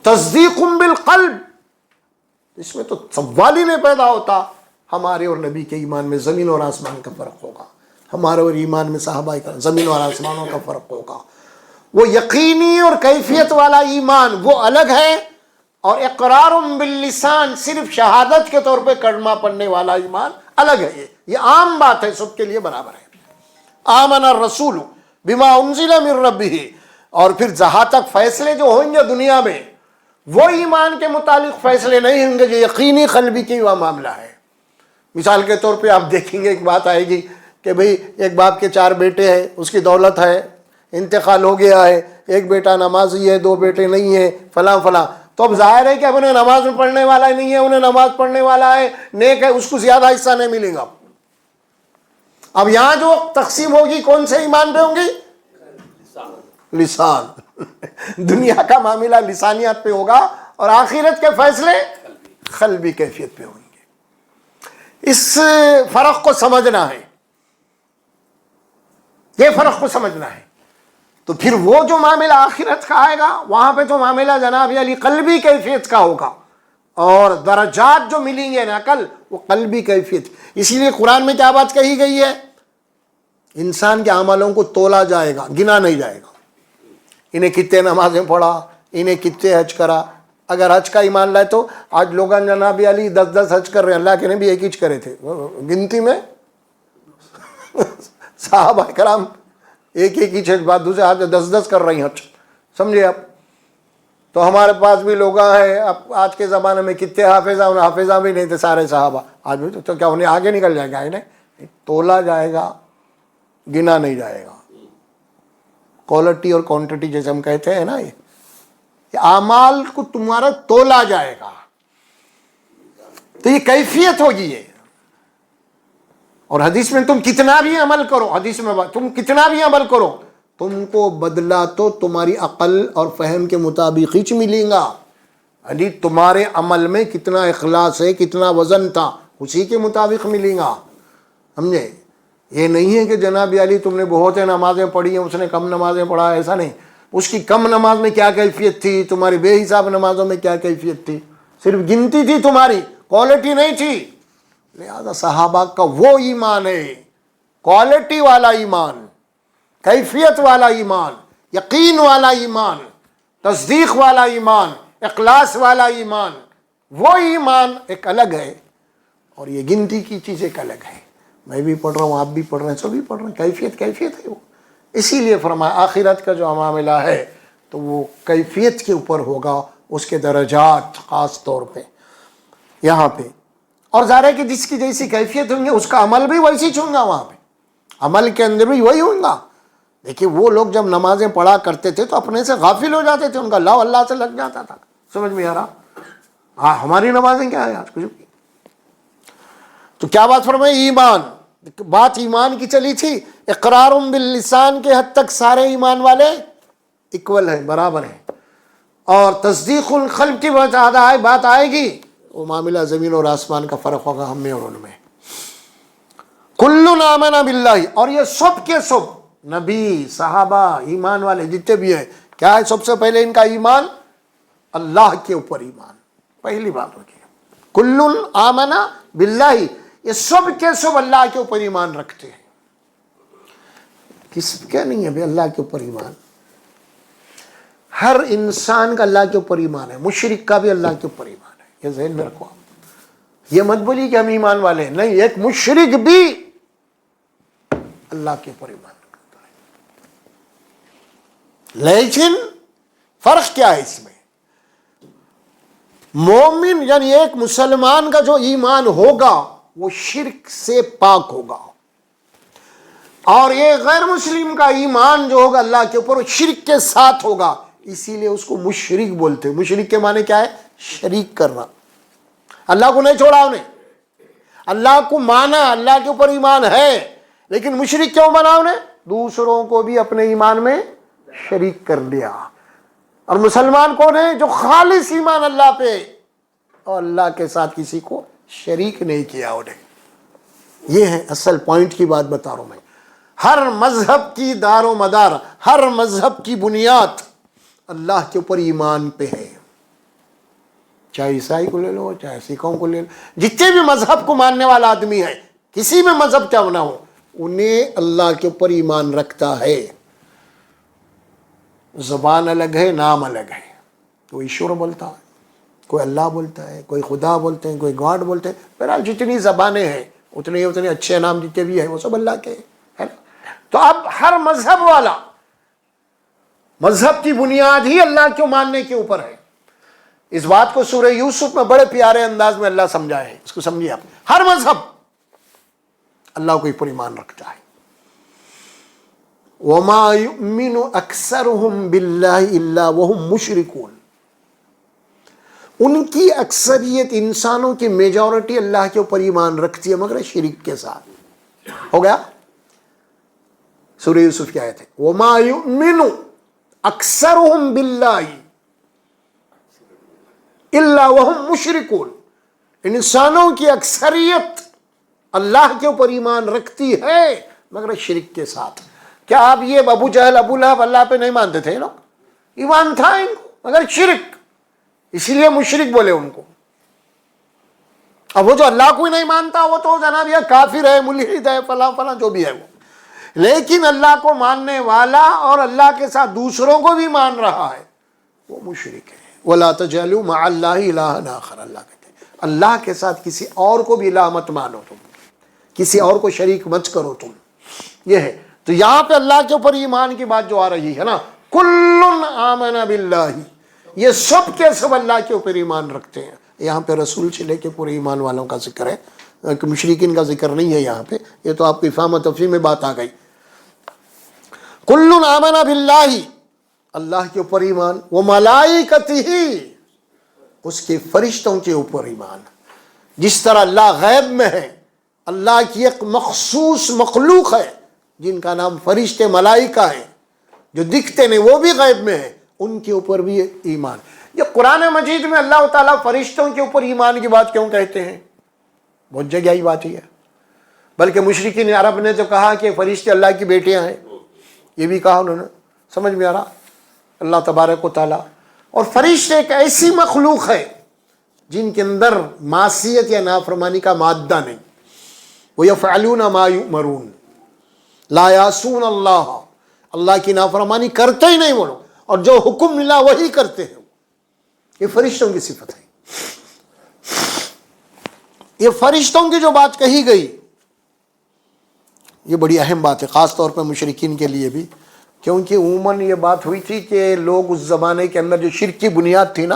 Speaker 1: تصدیق بالقلب, اس میں تو سوال ہی نہیں پیدا ہوتا. ہمارے اور نبی کے ایمان میں زمین اور آسمان کا فرق ہوگا. ہمارے اور ایمان میں صحابہ کا زمین اور آسمانوں کا فرق ہوگا. وہ یقینی اور کیفیت والا ایمان وہ الگ ہے، اور اقرار باللسان صرف شہادت کے طور پہ کلمہ پڑھنے والا ایمان الگ ہے. یہ عام بات ہے، سب کے لیے برابر ہے. آمن الرسول بما انزل من ربہ. اور پھر جہاں تک فیصلے جو ہوئیں گے دنیا میں، وہ ایمان کے متعلق فیصلے نہیں ہوں گے جو یقینی قلبی کی وہ معاملہ ہے. مثال کے طور پہ آپ دیکھیں گے ایک بات آئے گی کہ بھئی ایک باپ کے 4 بیٹے ہیں، اس کی دولت ہے، انتقال ہو گیا ہے، ایک بیٹا نمازی ہے، 2 بیٹے نہیں ہیں، فلاں فلاں. تو اب ظاہر ہے کہ اب انہیں نماز میں پڑھنے والا نہیں ہے، انہیں نماز پڑھنے والا ہے، نیک ہے، اس کو زیادہ حصہ نہیں ملے گا. اب یہاں جو تقسیم ہوگی کون سے ایمان پہ ہوں گی؟ لسان. دنیا کا معاملہ لسانیات پہ ہوگا، اور آخرت کے فیصلے قلبی کیفیت پہ ہوں گے. اس فرق کو سمجھنا ہے، یہ فرق کو سمجھنا ہے. تو پھر وہ جو معاملہ آخرت کا آئے گا، وہاں پہ تو معاملہ جناب علی قلبی کیفیت کا ہوگا، اور درجات جو ملیں گے نقل وہ قلبی کیفیت. اسی لیے قرآن میں کیا بات کہی گئی ہے؟ انسان کے عملوں کو تولا جائے گا، گنا نہیں جائے گا. انہیں کتنے نمازیں پڑھا، انہیں کتنے حج کرا. اگر حج کا ایمان لائے تو آج لوگ جناب علی 10 حج کر رہے ہیں، اللہ کے نبی ایک ہج کرے تھے گنتی میں. صحابہ کرام ایک ہی حج، بعد دوسرے آج 10 کر رہی ہیں حج. سمجھے آپ؟ تو ہمارے پاس بھی لوگ ہیں، اب آج کے زمانے میں کتنے حافظہ، انہیں حافظہ بھی نہیں تھے سارے صحابہ. آج بھی تو کیا انہیں آگے نکل جائے گا؟ انہیں تولا جائے گا، گنا نہیں جائے گا. کوالٹی اور کوانٹٹی جیسے ہم کہتے ہیں نا، یہ اعمال کو تمہارا تولا جائے گا. تو یہ کیفیت ہوگی یہ. اور حدیث میں تم کتنا بھی عمل کرو، حدیث میں تم کتنا بھی عمل کرو، تم کو بدلہ تو تمہاری عقل اور فہم کے مطابق ہی ملے گا. یعنی تمہارے عمل میں کتنا اخلاص ہے، کتنا وزن تھا، اسی کے مطابق ملے گا. سمجھے؟ یہ نہیں ہے کہ جناب علی تم نے بہت نمازیں پڑھی ہیں، اس نے کم نمازیں پڑھا، ایسا نہیں. اس کی کم نماز میں کیا کیفیت تھی، تمہاری بے حساب نمازوں میں کیا کیفیت تھی. صرف گنتی تھی تمہاری، کوالٹی نہیں تھی. لہذا صحابہ کا وہ ایمان ہے، کوالٹی والا ایمان، کیفیت والا ایمان، یقین والا ایمان، تصدیق والا ایمان، اخلاص والا ایمان. وہ ایمان ایک الگ ہے، اور یہ گنتی کی چیز ایک الگ ہے. میں بھی پڑھ رہا ہوں، آپ بھی پڑھ رہے ہیں، سبھی پڑھ رہے ہیں. کیفیت ہے وہ. اسی لیے فرمایا آخرت کا جو معاملہ ہے تو وہ کیفیت کے اوپر ہوگا، اس کے درجات خاص طور پہ یہاں پہ. اور ظاہر ہے کہ جس کی جیسی کیفیت ہوں گے اس کا عمل بھی ویسی ہوں گا، وہاں پہ عمل کے اندر بھی وہی ہوں گا. دیکھیے وہ لوگ جب نمازیں پڑھا کرتے تھے تو اپنے سے غافل ہو جاتے تھے، ان کا لاؤ اللہ سے لگ جاتا تھا. سمجھ میں آ رہا؟ ہاں، ہماری نمازیں کیا ہے آج کچھ. تو کیا بات فرمائی؟ ایمان. بات ایمان کی چلی تھی. اقرار باللسان کے حد تک سارے ایمان والے اکول ہیں، برابر ہیں. اور تصدیق القلب کی بات آئے گی، وہ معاملہ زمین اور آسمان کا فرق ہوگا ہم میں اور ان میں. کل آمن باللہ. اور یہ سب کے سب نبی، صحابہ، ایمان والے جتنے بھی ہیں، کیا ہے سب سے پہلے ان کا ایمان؟ اللہ کے اوپر ایمان. پہلی بات ہوگی کل آمن باللہ. یہ سب کے سب اللہ کے اوپر ایمان رکھتے ہیں. کس کیا نہیں ہے بھائی اللہ کے اوپر ایمان؟ ہر انسان کا اللہ کے اوپر ایمان ہے. مشرک کا بھی اللہ کے اوپر ایمان ہے. یہ ذہن میں رکھو. یہ مت بولی کہ ہم ایمان والے ہیں، نہیں، ایک مشرک بھی اللہ کے اوپر ایمان رکھتا ہے. لیکن فرق کیا ہے اس میں؟ مومن یعنی ایک مسلمان کا جو ایمان ہوگا وہ شرک سے پاک ہوگا، اور یہ غیر مسلم کا ایمان جو ہوگا اللہ کے اوپر وہ شرک کے ساتھ ہوگا. اسی لیے اس کو مشرک بولتے ہیں. مشرک کے معنی کیا ہے؟ شریک کرنا. اللہ کو نہیں چھوڑا انہیں، اللہ کو مانا، اللہ کے اوپر ایمان ہے، لیکن مشرک کیوں بنا انہیں؟ دوسروں کو بھی اپنے ایمان میں شریک کر لیا. اور مسلمان کون ہے؟ جو خالص ایمان اللہ پہ اور اللہ کے ساتھ کسی کو شریک نہیں کیا انہیں. یہ ہے اصل پوائنٹ کی بات بتا رہا ہوں میں. ہر مذہب کی دار و مدار، ہر مذہب کی بنیاد اللہ کے اوپر ایمان پہ ہے. چاہے عیسائی کو لے لو، چاہے سکھوں کو لے لو، جتنے بھی مذہب کو ماننے والا آدمی ہے، کسی بھی مذہب کیا نہ ہو، انہیں اللہ کے اوپر ایمان رکھتا ہے. زبان الگ ہے، نام الگ ہے. کوئی ایشور بولتا ہے، کوئی اللہ بولتا ہے، کوئی خدا بولتے ہیں، کوئی گاڈ بولتے ہیں. بہرحال جتنی زبانیں ہیں اتنے اچھے نام جتنے بھی ہیں وہ سب اللہ کے ہے نا. تو اب ہر مذہب والا مذہب کی بنیاد ہی اللہ کو ماننے کے اوپر ہے. اس بات کو سورہ یوسف میں بڑے پیارے انداز میں اللہ سمجھائے ہیں. اس کو سمجھیے آپ. ہر مذہب اللہ کو اوپر ایمان رکھتا ہے. وَمَا يُؤْمِنُ أَكْثَرُهُمْ بِاللَّهِ إِلَّا وَهُمْ مُشْرِكُونَ. ان کی اکثریت انسانوں کی میجورٹی اللہ کے اوپر ایمان رکھتی ہے مگر شرک کے ساتھ. ہو گیا سورہ یوسف کی آیت ہے. وَمَا يُؤْمِنُ أَكْثَرُهُمْ بِاللَّهِ إِلَّا وَهُمْ مُشْرِكُونَ. انسانوں کی اکثریت اللہ کے اوپر ایمان رکھتی ہے مگر شرک کے ساتھ. کیا آپ یہ ابو جہل ابو لہب اللہ پہ نہیں مانتے تھے؟ لوگ ایمان تھا ان کو مگر شرک، اسی لیے مشرک بولے ان کو. اب وہ جو اللہ کو ہی نہیں مانتا وہ تو جناب یہ کافر ہے، ملحد ہے، فلاں فلاں جو بھی ہے وہ. لیکن اللہ کو ماننے والا اور اللہ کے ساتھ دوسروں کو بھی مان رہا ہے وہ مشرک ہے. وَلَا تَجْعَلُوا مَعَ اللَّهِ إِلَٰهًا آخَرَ. اللہ کہتے ہیں اللہ کے ساتھ کسی اور کو بھی الہ مت مانو، تم کسی اور کو شریک مت کرو تم. یہ ہے. تو یہاں پہ اللہ کے اوپر ایمان کی بات جو آ رہی ہے نا، کُلٌّ آمَنَ بِاللَّهِ، یہ سب کے سب اللہ کے اوپر ایمان رکھتے ہیں. یہاں پہ رسول سے لے کے پورے ایمان والوں کا ذکر ہے، مشرکین کا ذکر نہیں ہے یہاں پہ. یہ تو آپ کی فہم و تفہیم میں بات آ گئی. کُلٌّ آمَنَ بِاللَّهِ، اللہ کے اوپر ایمان. وَمَلَائِكَتِهِ، اس کے فرشتوں کے اوپر ایمان. جس طرح اللہ غیب میں ہے، اللہ کی ایک مخصوص مخلوق ہے جن کا نام فرشتے ملائکہ ہیں، جو دکھتے نہیں وہ بھی غیب میں ہیں، ان کے اوپر بھی ایمان. یہ قرآن مجید میں اللہ تعالیٰ فرشتوں کے اوپر ایمان کی بات کیوں کہتے ہیں؟ بہت جگہ ہی بات ہی ہے. بلکہ مشرکین عرب نے جو کہا کہ فرشتے اللہ کی بیٹیاں ہیں، یہ بھی کہا انہوں نے. سمجھ میں آ رہا؟ اللہ تبارک و تعالیٰ اور فرشتے ایک ایسی مخلوق ہے جن کے اندر معصیت یا نافرمانی کا مادہ نہیں. وَيَفْعَلُونَ مَا يُؤْمَرُونَ لا یعصون اللہ، اللہ کی نافرمانی کرتے ہی نہیں وہ لوگ، اور جو حکم ملا وہی کرتے ہیں. یہ فرشتوں کی صفت ہے. یہ فرشتوں کی جو بات کہی گئی یہ بڑی اہم بات ہے، خاص طور پہ مشرکین کے لیے بھی. کیونکہ عموماً یہ بات ہوئی تھی کہ لوگ اس زمانے کے اندر جو شرک کی بنیاد تھی نا،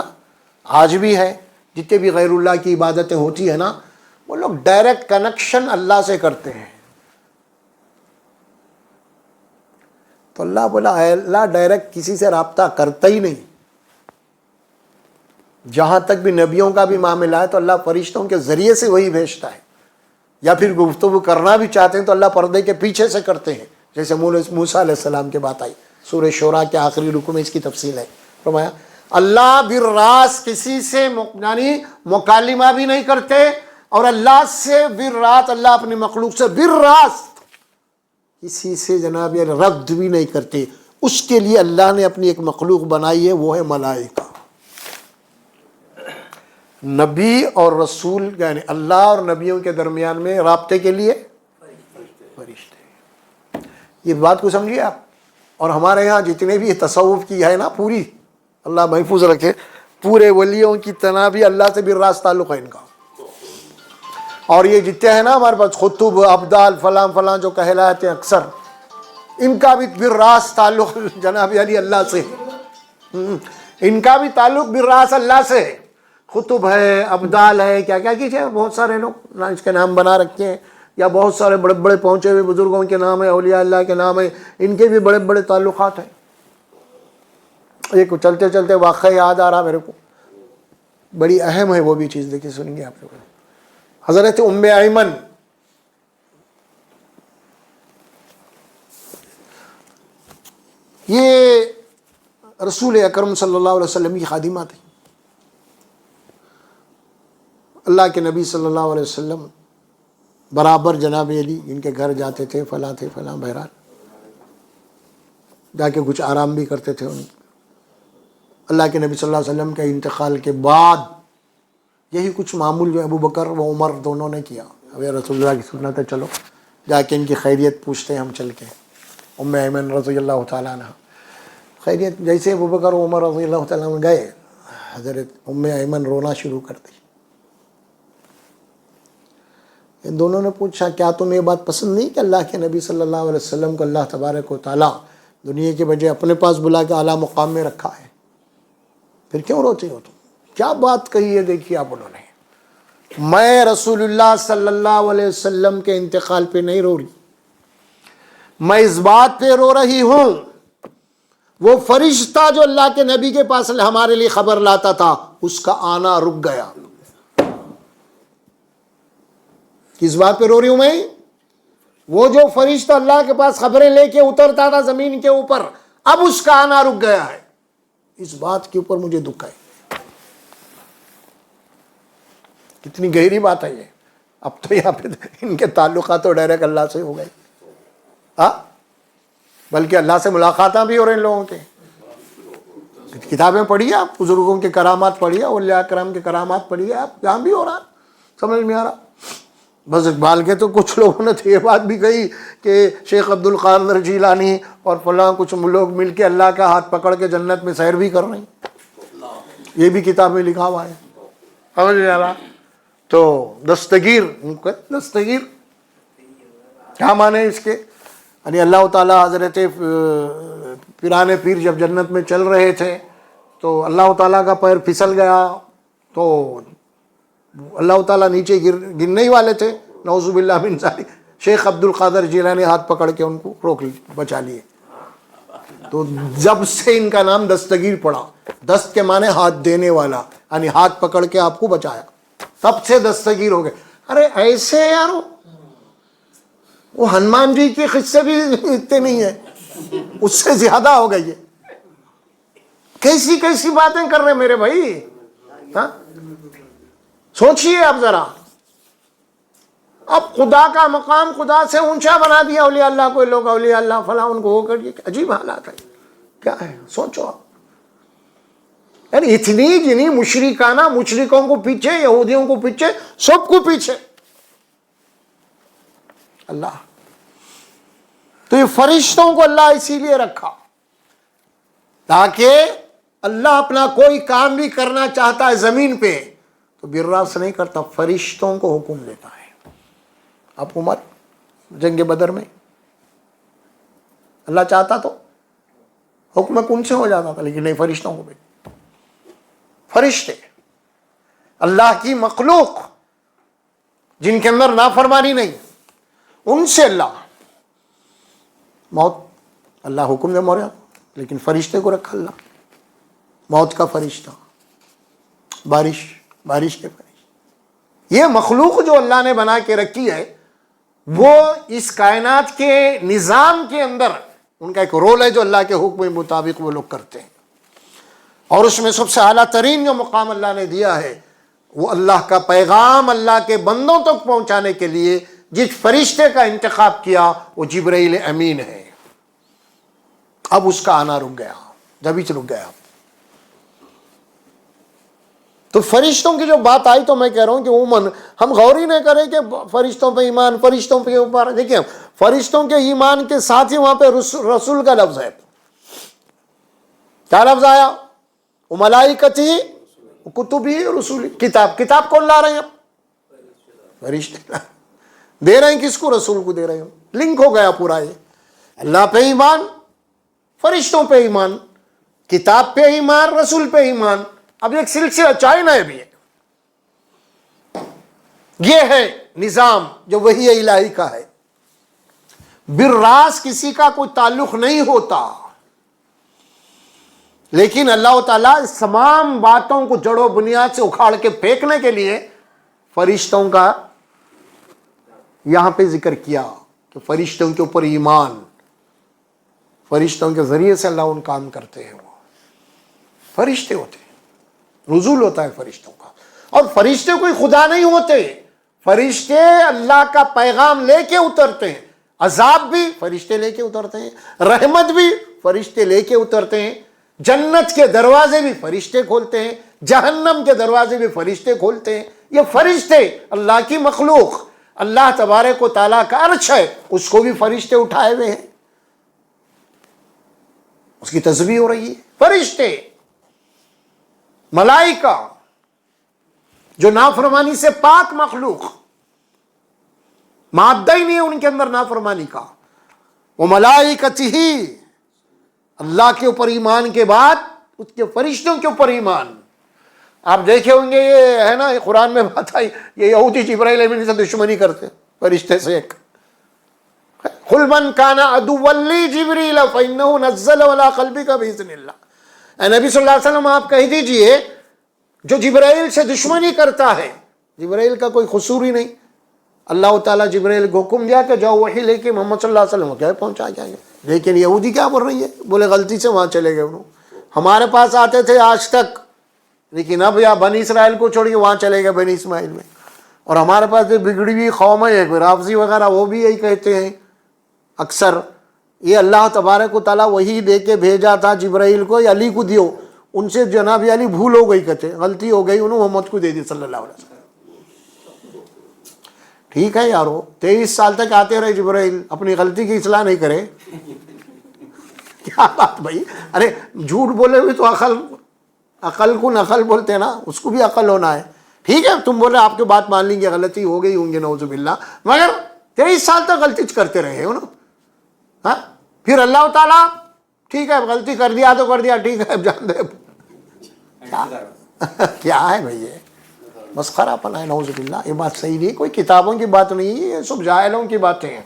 Speaker 1: آج بھی ہے، جتنے بھی غیر اللہ کی عبادتیں ہوتی ہیں نا، وہ لوگ ڈائریکٹ کنیکشن اللہ سے کرتے ہیں. تو اللہ بولا اللہ ڈائریکٹ کسی سے رابطہ کرتا ہی نہیں. جہاں تک بھی نبیوں کا بھی معاملہ ہے تو اللہ فرشتوں کے ذریعے سے وہی بھیجتا ہے، یا پھر گفتگو کرنا بھی چاہتے ہیں تو اللہ پردے کے پیچھے سے کرتے ہیں. جیسے موسیٰ علیہ السلام کی بات آئی سورہ شورا کے آخری رکوع میں اس کی تفصیل ہے. فرمایا اللہ بالراست کسی سے یعنی مکالمہ بھی نہیں کرتے، اور اللہ سے بالراست اللہ اپنی مخلوق سے بالراست کسی سے جناب یہ رد بھی نہیں کرتے. اس کے لیے اللہ نے اپنی ایک مخلوق بنائی ہے، وہ ہے ملائکہ. نبی اور رسول یعنی اللہ اور نبیوں کے درمیان میں رابطے کے لیے فرشتے. یہ بات کو سمجھیے آپ. اور ہمارے ہاں جتنے بھی تصوف کی ہے نا، پوری اللہ محفوظ رکھے، پورے ولیوں کی طرح بھی اللہ سے بالراست تعلق ہے ان کا. اور یہ جتنے ہیں نا ہمارے پاس خطب ابدال فلاں فلاں جو کہلاتے ہیں اکثر، ان کا بھی بالراست تعلق جناب علی اللہ سے، ان کا بھی تعلق بالراست اللہ سے. خطب ہے، ابدال ہے، کیا کیا کیجئے، بہت سارے لوگ اس کے نام بنا رکھے ہیں، یا بہت سارے بڑے بڑے پہنچے ہوئے بزرگوں کے نام ہے، اولیاء اللہ کے نام ہے، ان کے بھی بڑے بڑے تعلقات ہیں. ایک چلتے چلتے واقعہ یاد آ رہا میرے کو، بڑی اہم ہے وہ بھی چیز، دیکھیے سنیں گے آپ لوگ. حضرت ام ایمن یہ رسول اکرم صلی اللہ علیہ وسلم کی خادمہ تھی. اللہ کے نبی صلی اللہ علیہ وسلم برابر جناب علی ان کے گھر جاتے تھے، فلاں تھے فلاں، بہرحال جا کے کچھ آرام بھی کرتے تھے. اللہ کے نبی صلی اللہ علیہ وسلم کے انتقال کے بعد یہی کچھ معمول جو ابو بکر و عمر دونوں نے کیا. اب رسول اللہ کی سنت ہے، چلو جا کے ان کی خیریت پوچھتے ہیں ہم چل کے. ام ایمن رضی اللہ تعالیٰ عنہ خیریت. جیسے ابوبکر و عمر رضی اللہ تعالیٰ عنہ گئے, حضرت ام ایمن رونا شروع کر دی. ان دونوں نے پوچھا کیا تمہیں یہ بات پسند نہیں کہ اللہ کے نبی صلی اللہ علیہ وسلم کو اللہ تبارک و تعالیٰ دنیا کے بجائے اپنے پاس بلا کے اعلیٰ مقام میں رکھا ہے, پھر کیوں روتے ہو تم؟ کیا بات کہی ہے دیکھیے آپ انہوں نے. میں رسول اللہ صلی اللہ علیہ وسلم کے انتقال پہ نہیں رو رہی, میں اس بات پہ رو رہی ہوں وہ فرشتہ جو اللہ کے نبی کے پاس ہمارے لیے خبر لاتا تھا اس کا آنا رک گیا. کس بات پہ رو رہی ہوں میں؟ وہ جو فرشتہ اللہ کے پاس خبریں لے کے اترتا تھا زمین کے اوپر, اب اس کا آنا رک گیا ہے. اس بات کے اوپر مجھے دکھ ہے. کتنی گہری بات ہے یہ. اب تو یہاں پہ ان کے تعلقات تو ڈائریکٹ اللہ سے ہو گئے, ہاں, بلکہ اللہ سے ملاقاتاں بھی ہو رہے ہیں لوگوں کے. کتابیں پڑھیے آپ, بزرگوں کے کرامات پڑھیے, اولیاء کرام کے کرامات پڑھیے آپ, یہاں بھی ہو رہا, سمجھ میں آ رہا. بس اقبال کے تو کچھ لوگوں نے تو یہ بات بھی کہی کہ شیخ عبد القادر جیلانی اور فلاں کچھ لوگ مل کے اللہ کا ہاتھ پکڑ کے جنت میں سیر بھی کر رہے ہیں. یہ بھی کتاب میں لکھا ہوا ہے, سمجھ میں آ رہا. تو دستگیر کیا معنی اس کے؟ یعنی اللہ تعالیٰ حضرت پیران پیر جب جنت میں چل رہے تھے تو اللہ تعالیٰ کا پیر پھسل گیا تو اللہ تعالیٰ نیچے گرنے ہی والے تھے, نعوذ باللہ من ذالک. شیخ عبد القادر جیلانی ہاتھ پکڑ کے ان کو روک لی, بچا لیے. تو جب سے ان کا نام دستگیر پڑا, دست کے معنی ہاتھ دینے والا, یعنی ہاتھ پکڑ کے آپ کو بچایا, تب سے دستگیر ہو گئے. ارے ایسے یار وہ ہنومان جی کے قصے بھی اتنے نہیں ہیں, اس سے زیادہ ہو گئی ہے. کیسی کیسی باتیں کر رہے میرے بھائی, ہاں سوچئے آپ ذرا. اب خدا کا مقام خدا سے اونچا بنا دیا اولیاء اللہ کو, لوگ اولیاء اللہ فلاں ان کو ہو کر, یہ عجیب حالات ہے. کیا ہے سوچو آپ. یعنی اتنی جنی مشرکانہ, مشرکوں کو پیچھے, یہودیوں کو پیچھے, سب کو پیچھے اللہ. تو یہ فرشتوں کو اللہ اسی لیے رکھا تاکہ اللہ اپنا کوئی کام بھی کرنا چاہتا ہے زمین پہ تو بالراست نہیں کرتا, فرشتوں کو حکم دیتا ہے. آپ عمر جنگ بدر میں اللہ چاہتا تو حکم کن سے ہو جاتا تھا, لیکن نہیں, فرشتوں کو بھی. فرشتے اللہ کی مخلوق جن کے اندر نافرمانی نہیں, ان سے اللہ موت, اللہ حکم دے موریا, لیکن فرشتے کو رکھا اللہ, موت کا فرشتہ, بارش کے فرشتے. یہ مخلوق جو اللہ نے بنا کے رکھی ہے وہ اس کائنات کے نظام کے اندر ان کا ایک رول ہے جو اللہ کے حکم کے مطابق وہ لوگ کرتے ہیں. اور اس میں سب سے اعلیٰ ترین جو مقام اللہ نے دیا ہے وہ اللہ کا پیغام اللہ کے بندوں تک پہنچانے کے لیے جس فرشتے کا انتخاب کیا وہ جبرائیل امین ہے. اب اس کا آنا رک گیا, جبھی رک گیا. تو فرشتوں کی جو بات آئی تو میں کہہ رہا ہوں کہ عموماً ہم غور ہی نہیں کریں کہ فرشتوں پہ ایمان, فرشتوں پہ اوپر. دیکھیں فرشتوں کے ایمان کے ساتھ ہی وہاں پہ رسول کا لفظ ہے. کیا لفظ آیا؟ ملائکتی کتبی رسولی. کتاب کون لا رہے ہیں؟ فرشتے دے رہے ہیں. کس کو؟ رسول کو دے رہے ہیں. لنک ہو گیا پورا. یہ اللہ پہ ایمان, فرشتوں پہ ایمان, کتاب پہ ایمان, رسول پہ ایمان. اب ایک سلسلہ چائنا ہے بھی ہے. یہ ہے نظام جو وحی الہی کا ہے. بالراست کسی کا کوئی تعلق نہیں ہوتا, لیکن اللہ تعالیٰ اس تمام باتوں کو جڑ و بنیاد سے اکھاڑ کے پھینکنے کے لیے فرشتوں کا یہاں پہ ذکر کیا کہ فرشتوں کے اوپر ایمان, فرشتوں کے ذریعے سے اللہ ان کام کرتے ہیں. وہ فرشتے ہوتے ہیں, نزول ہوتا ہے فرشتوں کا. اور فرشتے کوئی خدا نہیں ہوتے, فرشتے اللہ کا پیغام لے کے اترتے ہیں. عذاب بھی فرشتے لے کے اترتے ہیں, رحمت بھی فرشتے لے کے اترتے ہیں, جنت کے دروازے بھی فرشتے کھولتے ہیں, جہنم کے دروازے بھی فرشتے کھولتے ہیں. یہ فرشتے اللہ کی مخلوق اللہ تبارک و تعالیٰ کا عرش ہے، اس کو بھی فرشتے اٹھائے ہوئے ہیں، اس کی تسبیح ہو رہی ہے۔ فرشتے، ملائکہ، جو نافرمانی سے پاک مخلوق، مادہ ہی نہیں ہے ان کے اندر نافرمانی کا، وہ ملائکتہ، اللہ کے اوپر ایمان کے بعد اس کے فرشتوں کے اوپر ایمان۔ آپ دیکھے ہوں گے، یہ ہے نا قرآن میں بات آئی، یہ یہودی جبرائیل امین سے دشمنی کرتے فرشتے سے ایک، قل من کان عدوا لی جبریل فانہ نزل علی قلبک باذن اللہ۔ اے نبی صلی اللہ علیہ وسلم آپ کہہ دیجئے جو جبرائیل سے دشمنی کرتا ہے، جبرائیل کا کوئی قصور ہی نہیں، اللہ تعالیٰ جبرائیل کو حکم دیا کہ جاؤ وحی لے کے محمد صلی اللہ علیہ وسلم کیا پہنچا جائیں گے، لیکن یہودی کیا بول رہی ہے، بولے غلطی سے وہاں چلے گئے انہوں، ہمارے پاس آتے تھے آج تک، لیکن اب یا بنی اسرائیل کو چھوڑ کے وہاں چلے گئے بنی اسماعیل میں، اور ہمارے پاس جو بگڑی ہوئی قوم ہے رافضی وغیرہ، وہ بھی یہی کہتے ہیں اکثر، یہ اللہ تبارک و تعالیٰ وہی دے کے بھیجا تھا جبرائیل کو، یا علی کو دیو، ان سے جناب علی بھول ہو گئی، کہتے غلطی ہو گئی، انہوں محمد کو دے دی صلی اللہ علیہ وسلم۔ ٹھیک ہے یارو، 23 سال تک آتے رہے جبرائیل، اپنی غلطی کی اصلاح نہیں کرے، کیا بات بھائی، ارے جھوٹ بولے ہوئے تو عقل کو نقل بولتے ہیں نا، اس کو بھی عقل ہونا ہے۔ ٹھیک ہے تم بول رہے آپ کی بات مان لیں گے، غلطی ہو گئی ہوں گے نعوذ باللہ، مگر 23 سال تک غلطی کرتے رہے ہو نا، ہاں پھر اللہ تعالیٰ ٹھیک ہے غلطی کر دیا تو کر دیا، ٹھیک ہے اب جان دے، کیا ہے بھائی، یہ مسخرہ پنا ہے نعوذ باللہ، یہ بات صحیح نہیں، کوئی کتابوں کی بات نہیں، یہ سب جاہلوں کی باتیں ہیں،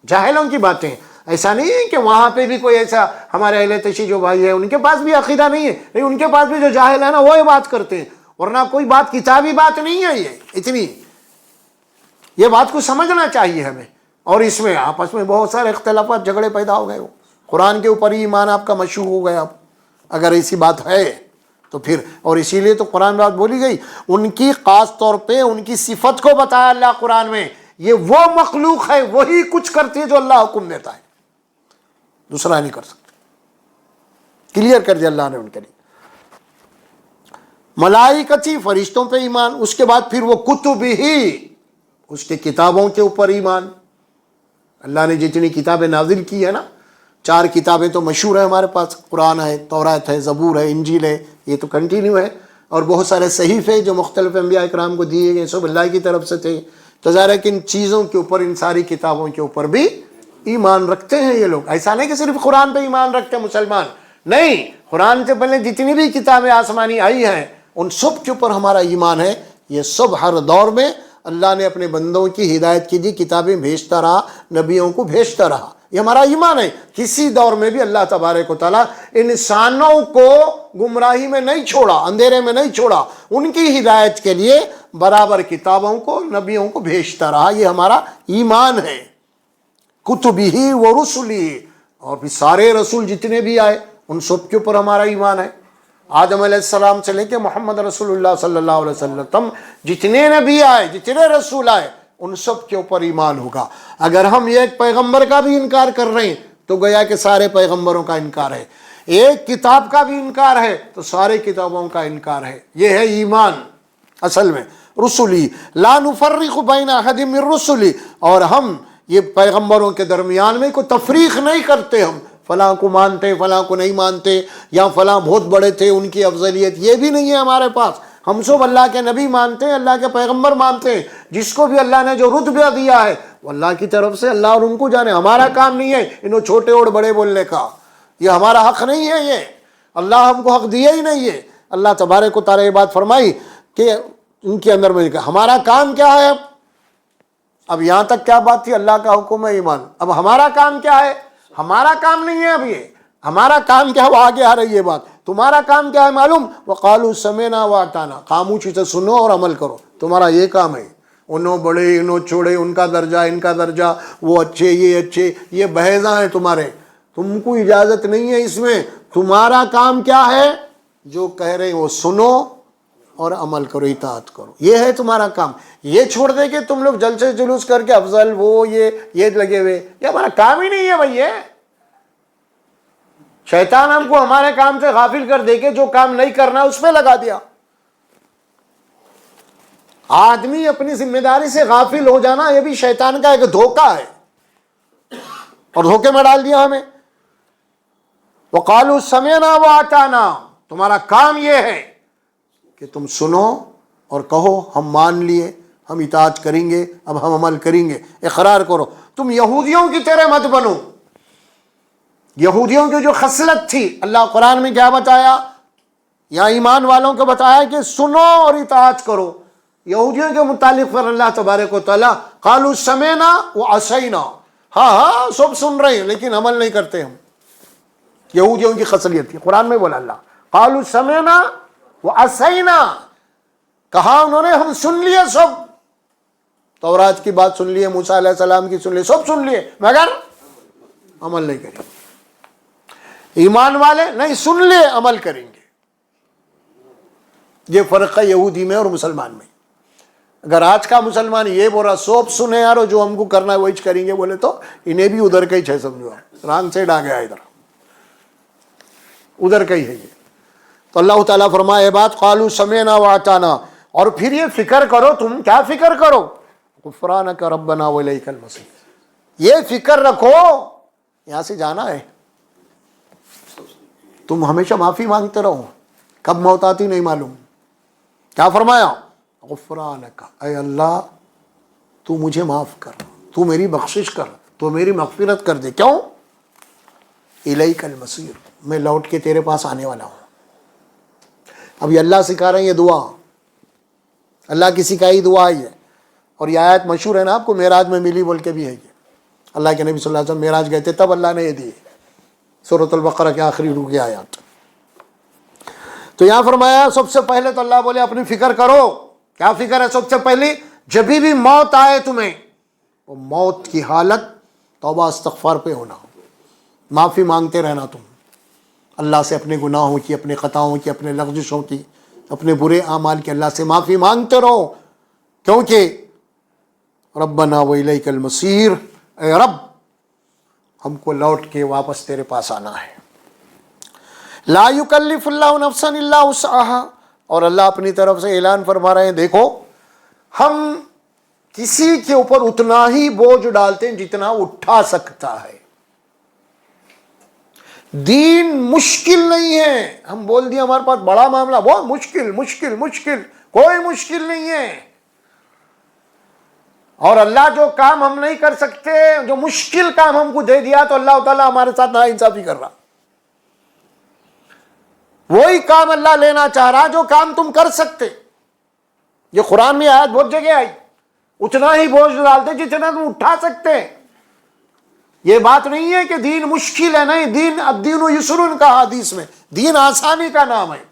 Speaker 1: جاہلوں کی باتیں۔ ایسا نہیں ہے کہ وہاں پہ بھی کوئی ایسا ہمارے اہل تشیع جو بھائی ہے ان کے پاس بھی عقیدہ نہیں ہے، لیکن ان کے پاس بھی جو جاہل ہے نا وہ یہ بات کرتے ہیں، ورنہ کوئی بات کتابی بات نہیں ہے، یہ اتنی، یہ بات کو سمجھنا چاہیے ہمیں۔ اور اس میں آپس میں بہت سارے اختلافات جھگڑے پیدا ہو گئے، ہو قرآن کے اوپر ہی ایمان آپ کا مشروع ہو گیا، اگر ایسی بات ہے تو پھر، اور اسی لیے تو قرآن بات بولی گئی، ان کی خاص طور پہ ان کی صفت کو بتایا اللہ قرآن میں، یہ وہ مخلوق ہے وہی کچھ کرتی ہے جو اللہ حکم دیتا ہے، دوسرا نہیں کر سکتے، کلیئر کر دیا اللہ نے ان کے لیے۔ ملائکتی، فرشتوں پہ ایمان، اس کے بعد پھر وہ کتبہ، اس کے کتابوں کے اوپر ایمان، اللہ نے جتنی کتابیں نازل کی ہے نا، 4 کتابیں تو مشہور ہیں ہمارے پاس، قرآن ہے، تورات ہے، زبور ہے، انجیل ہے، یہ تو کنٹینیو ہے، اور بہت سارے صحیفے جو مختلف انبیاء اکرام کو دیے گئے سب اللہ کی طرف سے تھے، تو ظاہر ہے کہ ان چیزوں کے اوپر، ان ساری کتابوں کے اوپر بھی ایمان رکھتے ہیں یہ لوگ۔ ایسا نہیں کہ صرف قرآن پہ ایمان رکھتے ہیں مسلمان، نہیں، قرآن سے پہلے جتنی بھی کتابیں آسمانی آئی ہیں ان سب کے اوپر ہمارا ایمان ہے، یہ سب ہر دور میں اللہ نے اپنے بندوں کی ہدایت کی دی، کتابیں بھیجتا رہا، نبیوں کو بھیجتا رہا، یہ ہمارا ایمان ہے۔ کسی دور میں بھی اللہ تبارک و تعالیٰ انسانوں کو گمراہی میں نہیں چھوڑا، اندھیرے میں نہیں چھوڑا، ان کی ہدایت کے لیے برابر کتابوں کو، نبیوں کو بھیجتا رہا، یہ ہمارا ایمان ہے۔ کتبہ و رسلہ، اور بھی سارے رسول جتنے بھی آئے ان سب کے اوپر ہمارا ایمان ہے، آدم علیہ السلام سے لے کے محمد رسول اللہ صلی اللہ علیہ وسلم، جتنے نبی آئے، جتنے رسول آئے، ان سب کے اوپر ایمان ہوگا۔ اگر ہم ایک پیغمبر کا بھی انکار کر رہے ہیں تو گویا کہ سارے پیغمبروں کا انکار ہے، ایک کتاب کا بھی انکار ہے تو سارے کتابوں کا انکار ہے، یہ ہے ایمان اصل میں۔ رسلی لا نفرق بین احد من رسلی، اور ہم یہ پیغمبروں کے درمیان میں کوئی تفریق نہیں کرتے، ہم فلاں کو مانتے فلاں کو نہیں مانتے، یا فلاں بہت بڑے تھے ان کی افضلیت، یہ بھی نہیں ہے ہمارے پاس، ہم سب اللہ کے نبی مانتے ہیں، اللہ کے پیغمبر مانتے ہیں، جس کو بھی اللہ نے جو رتبہ دیا ہے وہ اللہ کی طرف سے، اللہ اور ان کو جانے، ہمارا کام نہیں ہے انہوں چھوٹے اور بڑے بولنے کا، یہ ہمارا حق نہیں ہے، یہ اللہ ہم کو حق دیا ہی نہیں ہے۔ اللہ تبارک و تعالیٰ یہ بات فرمائی کہ ان کے اندر میں ہمارا کام کیا ہے، اب یہاں تک کیا بات تھی، اللہ کا حکم ہے ایمان، اب ہمارا کام کیا ہے، ہمارا کام نہیں ہے، اب یہ ہمارا کام کیا ہے، وہ آگے آ رہی ہے بات، تمہارا کام کیا ہے معلوم، وقالوا سمعنا واطعنا، خاموشی سے سنو اور عمل کرو، تمہارا یہ کام ہے، انہوں بڑے انہوں چھوڑے، ان کا درجہ ان کا درجہ، وہ اچھے یہ اچھے، یہ بحیضاں ہیں تمہارے، تم کو اجازت نہیں ہے اس میں، تمہارا کام کیا ہے، جو کہہ رہے ہیں وہ سنو اور عمل کرو، اطاعت کرو، یہ ہے تمہارا کام، یہ چھوڑ دے کہ تم لوگ جلسے جلوس کر کے افضل وہ یہ لگے ہوئے، یہ ہمارا کام ہی نہیں ہے بھائی، یہ شیطان ہم کو ہمارے کام سے غافل کر دے کے جو کام نہیں کرنا اس پہ لگا دیا۔ آدمی اپنی ذمہ داری سے غافل ہو جانا یہ بھی شیطان کا ایک دھوکہ ہے، اور دھوکے میں ڈال دیا ہمیں۔ وقالوا سمعنا واطعنا، تمہارا کام یہ ہے کہ تم سنو اور کہو ہم مان لیے، ہم اطاعت کریں گے، اب ہم عمل کریں گے، اقرار کرو۔ تم یہودیوں کی طرح مت بنو۔ یہودیوں کی جو خصلت تھی، اللہ قرآن میں کیا بتایا؟ یا ایمان والوں کو بتایا کہ سنو اور اطاعت کرو۔ یہودیوں کے متعلق پر اللہ تبارک و تعالیٰ قالوا سمعنا وعصینا، ہاں سب سن رہے ہیں لیکن عمل نہیں کرتے ہم۔ یہودیوں کی خصلت تھی، قرآن میں بولا اللہ قالوا سمعنا وعصینا، کہا انہوں نے ہم سن لیے سب، تورات کی بات سن لیے، موسیٰ علیہ السلام کی سن لیے، سب سن لیے مگر عمل نہیں کریں۔ ایمان والے نہیں سن لیے عمل کریں گے۔ یہ فرق ہے یہودی میں اور مسلمان میں۔ اگر آج کا مسلمان یہ بول رہا سوپ سنے یار جو ہم کو کرنا ہے وہی کریں گے بولے تو انہیں بھی ادھر کا ہی ہے، سمجھو رانگ سائڈ آ گیا، ادھر کا ہی ہے یہ۔ تو اللہ تعالیٰ فرمائے بات قالوا سمعنا واطعنا، اور پھر یہ فکر کرو، تم کیا فکر کرو؟ غفرانک ربنا والیک المصیر، یہ فکر رکھو یہاں سے جانا ہے، تم ہمیشہ معافی مانگتے رہو، کب موت آتی نہیں معلوم۔ کیا فرمایا؟ غفرانک، اے اللہ تو مجھے معاف کر، تو میری بخشش کر، تو میری مغفرت کر دے۔ کیوں؟ الیک المصیر، میں لوٹ کے تیرے پاس آنے والا ہوں۔ اب یہ اللہ سکھا رہے ہیں یہ دعا، اللہ کی سکھائی دعا ہے، اور یہ آیت مشہور ہے نا آپ کو، معراج میں ملی بول کے بھی ہے یہ۔ اللہ کے نبی صلی اللہ علیہ وسلم معراج گئے تھے تب اللہ نے یہ دی، سورۃ البقرہ کے آخری رکوع کی آیات۔ تو یہاں فرمایا سب سے پہلے تو اللہ بولے اپنی فکر کرو۔ کیا فکر ہے؟ سب سے پہلی جب بھی موت آئے تمہیں، وہ موت کی حالت توبہ استغفار پہ ہونا، معافی مانگتے رہنا تم اللہ سے، اپنے گناہوں کی، اپنے خطاؤں کی، اپنے لغزشوں کی، اپنے برے اعمال کی، اللہ سے معافی مانگتے رہو، کیونکہ ربنا والیک المصیر، اے رب ہم کو لوٹ کے واپس تیرے پاس آنا ہے۔ لا یکلف اللہ نفسا الا وسعها، اور اللہ اپنی طرف سے اعلان فرما رہے ہیں دیکھو ہم کسی کے اوپر اتنا ہی بوجھ ڈالتے ہیں جتنا اٹھا سکتا ہے۔ دین مشکل نہیں ہے، ہم بول دیں ہمارے پاس بڑا معاملہ بہت مشکل مشکل مشکل، کوئی مشکل نہیں ہے۔ اور اللہ جو کام ہم نہیں کر سکتے، جو مشکل کام ہم کو دے دیا تو اللہ تعالیٰ ہمارے ساتھ ناانصافی کر رہا۔ وہی کام اللہ لینا چاہ رہا جو کام تم کر سکتے۔ یہ قرآن میں آیت بہت جگہ آئی، اتنا ہی بوجھ ڈالتے جتنا تم اٹھا سکتے۔ یہ بات نہیں ہے کہ دین مشکل ہے، نہیں، دین الدین یسر کا حدیث میں، دین آسانی کا نام ہے،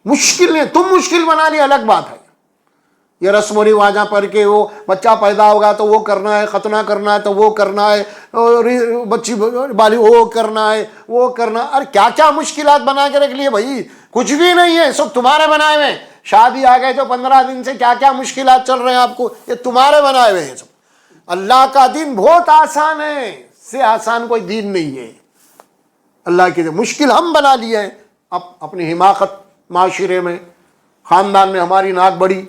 Speaker 1: مشکل نہیں۔ تم مشکل بنا لی الگ بات ہے، یہ رسم و رواجاں پڑھ کے وہ بچہ پیدا ہوگا تو وہ کرنا ہے، ختنہ کرنا ہے تو وہ کرنا ہے، بچی بالی وہ کرنا ہے، وہ کرنا، ارے کیا کیا مشکلات بنا کے رکھ لیے بھائی، کچھ بھی نہیں ہے، سب تمہارے بنائے ہوئے ہیں۔ شادی آ گئے تو 15 دن سے کیا کیا مشکلات چل رہے ہیں آپ کو، یہ تمہارے بنائے ہوئے ہیں سب۔ اللہ کا دین بہت آسان ہے، اس سے آسان کوئی دین نہیں ہے۔ اللہ کے دین مشکل ہم بنا لیے ہیں، اپنی حماقت، معاشرے میں، خاندان میں ہماری ناک بڑی،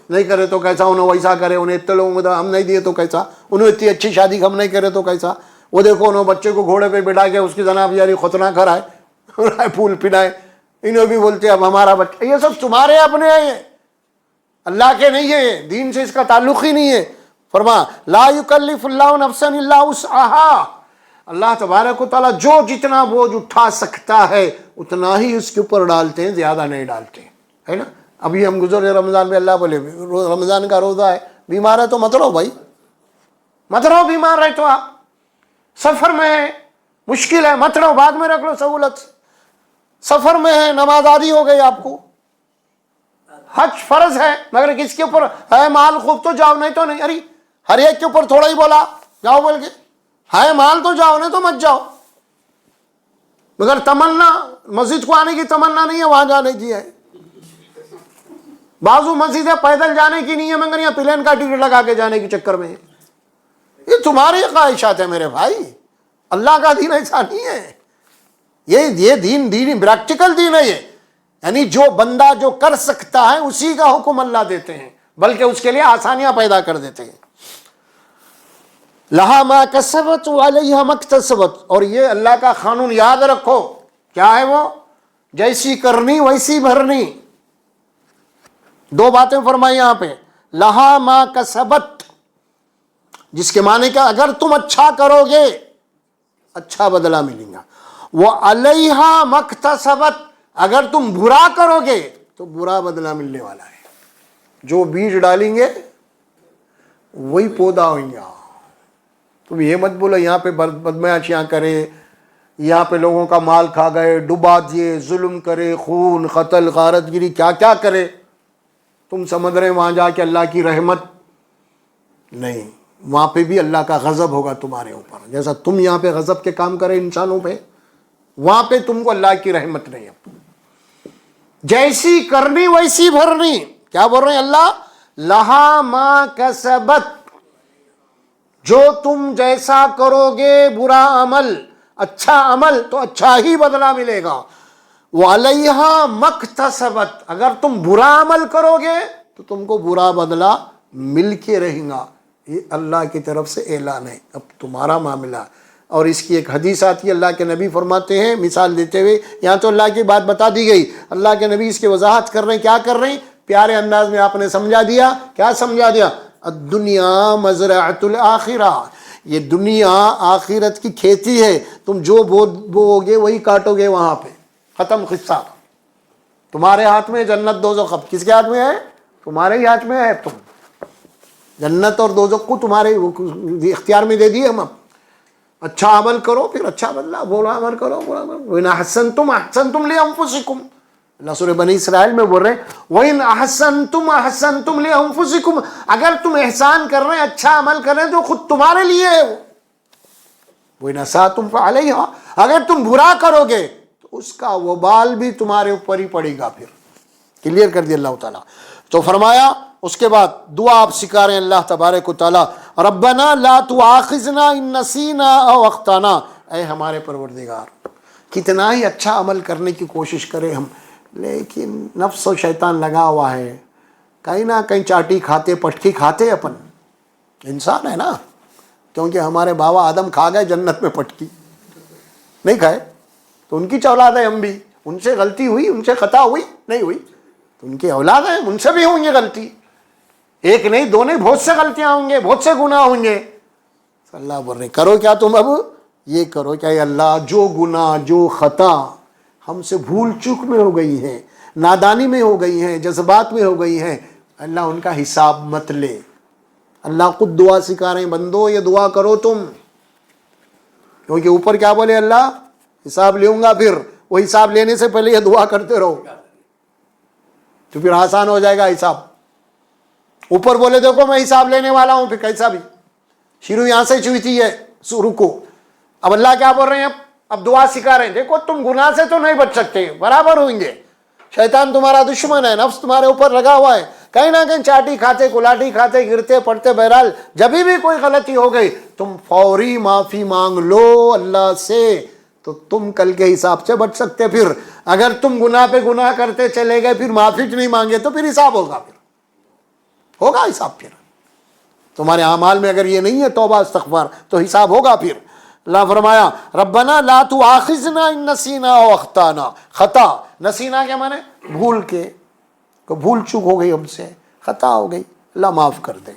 Speaker 1: نہیں کرے تو کیسا، انہیں ویسا کرے، انہیں اتنے لوگوں کو ہم نہیں دیے تو کیسا، انہیں اتنی اچھی شادی ہم نہیں کرے تو کیسا، وہ دیکھو انہوں بچے کو گھوڑے پہ بٹھا کے اس کی جناب یاری ختنہ کرائے، پھول پلائے، انہیں بھی بولتے اب ہمارا بچہ، یہ سب تمہارے اپنے ہیں، اللہ کے نہیں ہے، دین سے اس کا تعلق ہی نہیں ہے۔ فرما لا یکلف اللہ نفسا الا وسعها، اللہ تبارک و تعالیٰ جو جتنا بوجھ اٹھا سکتا ہے اتنا ہی اس کے اوپر ڈالتے ہیں، زیادہ نہیں ڈالتے، ہے نا۔ ابھی ہم گزرے رمضان میں اللہ بولے رمضان کا روزہ ہے، بیمار ہے تو مت رہو بھائی، مت رہو، بیمار رہے تو آپ سفر میں ہے، مشکل ہے، مت رہو، بعد میں رکھ لو سہولت، سفر میں ہے، نماز آدھی ہو گئی آپ کو، حج فرض ہے، مگر کس کے اوپر ہے مال خوب تو جاؤ، نہیں تو نہیں، ارے ہر ایک کے اوپر تھوڑا ہی بولا جاؤ بول کے، ہے مال تو جاؤ، نہیں تو مت جاؤ، مگر تمنا مسجد کو آنے کی تمنا نہیں ہے، وہاں جانے کی ہے، بازو مسجدیں پیدل جانے کی نہیں ہے مگر یہ پلین کا ٹکٹ لگا کے جانے کے چکر میں، یہ تمہاری خواہشات ہے میرے بھائی، اللہ کا دین ایسا نہیں ہے، یہ دین پریکٹیکل دین ہے، یہ یعنی جو بندہ جو کر سکتا ہے اسی کا حکم اللہ دیتے ہیں، بلکہ اس کے لیے آسانیاں پیدا کر دیتے ہیں. لہا ما کسبت وعلیہا ما اکتسبت. اور یہ اللہ کا قانون یاد رکھو، کیا ہے وہ؟ جیسی کرنی ویسی بھرنی. دو باتیں فرمائی یہاں پہ. لہا ما کسبت، جس کے معنی کہ اگر تم اچھا کرو گے اچھا بدلہ ملے گا. وعلیہا ما اکتسبت، اگر تم برا کرو گے تو برا بدلہ ملنے والا ہے. جو بیج ڈالیں گے وہی پودا ہوئیں گا. تم یہ مت بولو یہاں پہ بدمعاشیاں کرے، یہاں پہ لوگوں کا مال کھا گئے، ڈبا دیے، ظلم کرے، خون، قتل، غارت گیری، کیا کیا کرے. تم سمجھ رہے وہاں جا کے اللہ کی رحمت نہیں، وہاں پہ بھی اللہ کا غضب ہوگا تمہارے اوپر. جیسا تم یہاں پہ غضب کے کام کرے انسانوں پہ، وہاں پہ تم کو اللہ کی رحمت نہیں ہے. جیسی کرنی ویسی بھرنی. کیا بول رہے ہیں اللہ؟ لہا ما کسبت، جو تم جیسا کرو گے برا عمل، اچھا عمل تو اچھا ہی بدلہ ملے گا. وعلیہا ما اکتسبت، اگر تم برا عمل کرو گے تو تم کو برا بدلہ مل کے رہے گا. یہ اللہ کی طرف سے اعلان ہے، اب تمہارا معاملہ. اور اس کی ایک حدیث آتی ہے، اللہ کے نبی فرماتے ہیں مثال دیتے ہوئے، یہاں تو اللہ کی بات بتا دی گئی، اللہ کے نبی اس کی وضاحت کر رہے ہیں. کیا کر رہے ہیں؟ پیارے انداز میں آپ نے سمجھا دیا. کیا سمجھا دیا؟ الدنیا مزرعۃ الآخرہ، یہ دنیا آخرت کی کھیتی ہے. تم جو بو گے وہی کاٹو گے وہاں پہ. ختم قصہ. تمہارے ہاتھ میں جنت دوزخ. کس کے ہاتھ میں ہے؟ تمہارے ہی ہاتھ میں ہے. تم جنت اور دوزخ کو تمہارے اختیار میں دے دیے ہم. اچھا عمل کرو پھر اچھا بدلہ، برا عمل کرو برا عمل. وَإِنْ أَحْسَنْتُمْ أَحْسَنْتُمْ لِأَنفُسِكُمْ. اللہ سورہ بنی اسرائیل میں بول رہے ہیں وَإِنْ أَحْسَنْتُمْ أَحْسَنْتُمْ لِأَنفُسِكُمْ. اگر تم احسان کر رہے ہیں، اچھا عمل کر رہے ہیں تو خود تمہارے لیے ہے وہ. وَإِنْ أَسَأْتُمْ فَعَلَيْهَا. اگر تم برا کرو گے تو اس کا وبال بھی تمہارے اوپر ہی پڑے گا. پھر کلیئر کر دیا اللہ تعالیٰ. تو فرمایا اس کے بعد دعا آپ سکھا رہے ہیں اللہ تبارک و تعالیٰ، ربنا لا تؤاخذنا ان نسینا او اخطانا. اے ہمارے پروردگار، کتنا ہی اچھا عمل کرنے کی کوشش کریں ہم، لیکن نفس و شیطان لگا ہوا ہے. کہیں نہ کہیں چاٹی کھاتے، پٹکی کھاتے. اپن انسان ہے نا، کیونکہ ہمارے بابا آدم کھا گئے جنت میں پٹکی، نہیں کھائے تو ان کی اولاد ہے ہم بھی. ان سے غلطی ہوئی، ان سے خطا ہوئی نہیں ہوئی تو ان کی اولاد ہے، ان سے بھی ہوں گے غلطی. ایک نہیں دو نہیں، بہت سے غلطیاں ہوں گے، بہت سے گناہ ہوں گے. اللہ بول رہے کرو کیا تم اب؟ یہ کرو کیا اے اللہ، جو گناہ جو خطا ہم سے بھول چوک میں ہو گئی ہیں، نادانی میں ہو گئی ہیں، جذبات میں ہو گئی ہیں، اللہ ان کا حساب مت لے. اللہ خود دعا سکھا رہے ہیں، بندو یہ دعا کرو تم. کیونکہ اوپر کیا بولے اللہ؟ حساب لوں گا. پھر وہ حساب لینے سے پہلے یہ دعا کرتے رہو تو پھر آسان ہو جائے گا حساب. اوپر بولے دیکھو میں حساب لینے والا ہوں، پھر کیسا بھی. شروع یہاں سے ہوئی تھی یہ رکو. اب اللہ کیا بول رہے ہیں؟ اب دعا سکھا رہے ہیں، دیکھو تم گناہ سے تو نہیں بچ سکتے، برابر ہوئیں گے. شیطان تمہارا دشمن ہے، نفس تمہارے اوپر لگا ہوا ہے. کہیں نہ کہیں چاٹی کھاتے، کلاٹی کھاتے، گرتے پڑتے. بہرحال جب بھی کوئی غلطی ہو گئی تم فوری معافی مانگ لو اللہ سے، تو تم کل کے حساب سے بچ سکتے. پھر اگر تم گناہ پہ گناہ کرتے چلے گئے، پھر معافی نہیں مانگے تو پھر حساب ہوگا. پھر ہوگا حساب. پھر تمہارے اعمال میں اگر یہ نہیں ہے توبہ استغفار تو حساب ہوگا. پھر اللہ فرمایا ربنا لا تؤاخذنا ان نسینا او اخطانا. خطا نسینا کیا معنی؟ بھول کے، کو بھول چوک ہو گئی ہم سے، خطا ہو گئی، اللہ معاف کر دے.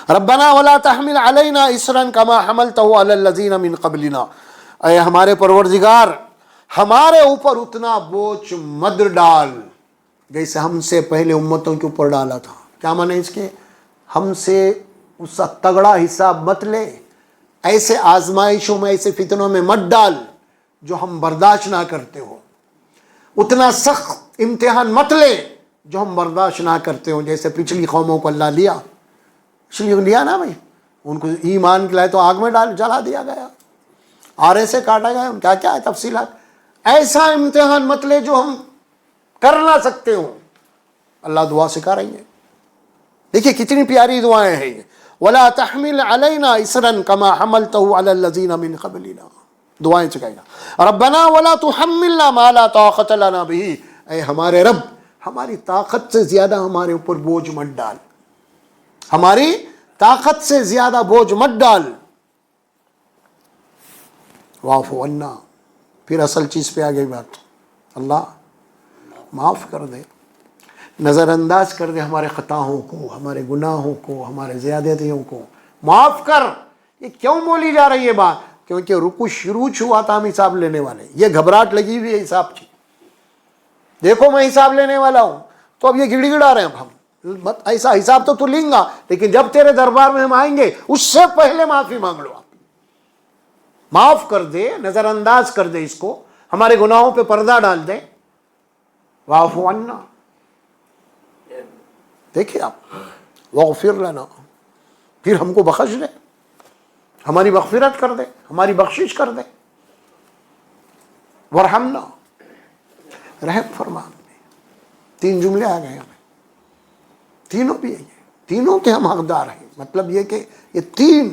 Speaker 1: ربنا ولا تحمل علینا اسرا کما حملته علی الذین من قبلنا. اے ہمارے پروردگار، ہمارے اوپر اتنا بوجھ مت ڈال جیسے ہم سے پہلے امتوں کے اوپر ڈالا تھا. کیا معنی اس کے؟ ہم سے اس کا تگڑا حساب مت لے، ایسے آزمائشوں میں، ایسے فتنوں میں مت ڈال جو ہم برداشت نہ کرتے ہو. اتنا سخت امتحان مت لے جو ہم برداشت نہ کرتے ہو، جیسے پچھلی قوموں کو اللہ لیا. اس لیے لیا نا بھائی، ان کو ایمان کے لائے تو آگ میں جلا دیا گیا، آرے سے کاٹا گیا، کیا کیا ہے تفصیلات. ایسا امتحان مت لے جو ہم کر نہ سکتے ہوں. اللہ دعا سکھا رہی ہے. دیکھیے کتنی پیاری دعائیں ہیں یہ. ولا تحمل علینا اسرا کما حملته علی الذین من قبلنا. دعائیں سکھائے گا. ربنا ولا تحملنا ما لا طاقت لنا به. اے ہمارے رب، ہماری طاقت سے زیادہ ہمارے اوپر بوجھ مت ڈال، ہماری طاقت سے زیادہ بوجھ مت ڈال. واعف عنا. پھر اصل چیز پہ آ گئی بات، اللہ معاف کر دے، نظر انداز کر دے ہمارے خطاؤں کو، ہمارے گناہوں کو، ہمارے زیادتیوں کو معاف کر. یہ کیوں بولی جا رہی ہے بات؟ کیونکہ رکوع شروع ہوا تھا ہم حساب لینے والے، یہ گھبراہٹ لگی ہوئی ہے حساب کی. دیکھو میں حساب لینے والا ہوں، تو اب یہ گڑ گڑا رہے ہیں ہم، ایسا حساب تو لیں گا، لیکن جب تیرے دربار میں ہم آئیں گے اس سے پہلے معافی مانگ لو. آپ معاف کر دے، نظر انداز کر دے اس کو، ہمارے گناہوں پہ پردہ ڈال دے. واعف عنا. دیکھیں آپ، واغفر لنا، پھر ہم کو بخش دے، ہماری مغفرت کر دے، ہماری بخشش کر دے. ورحمنا، رحم فرما. 3 جملے آ گئے ہمیں، تینوں بھی ہے، تینوں کے ہم حقدار ہیں. مطلب یہ کہ یہ 3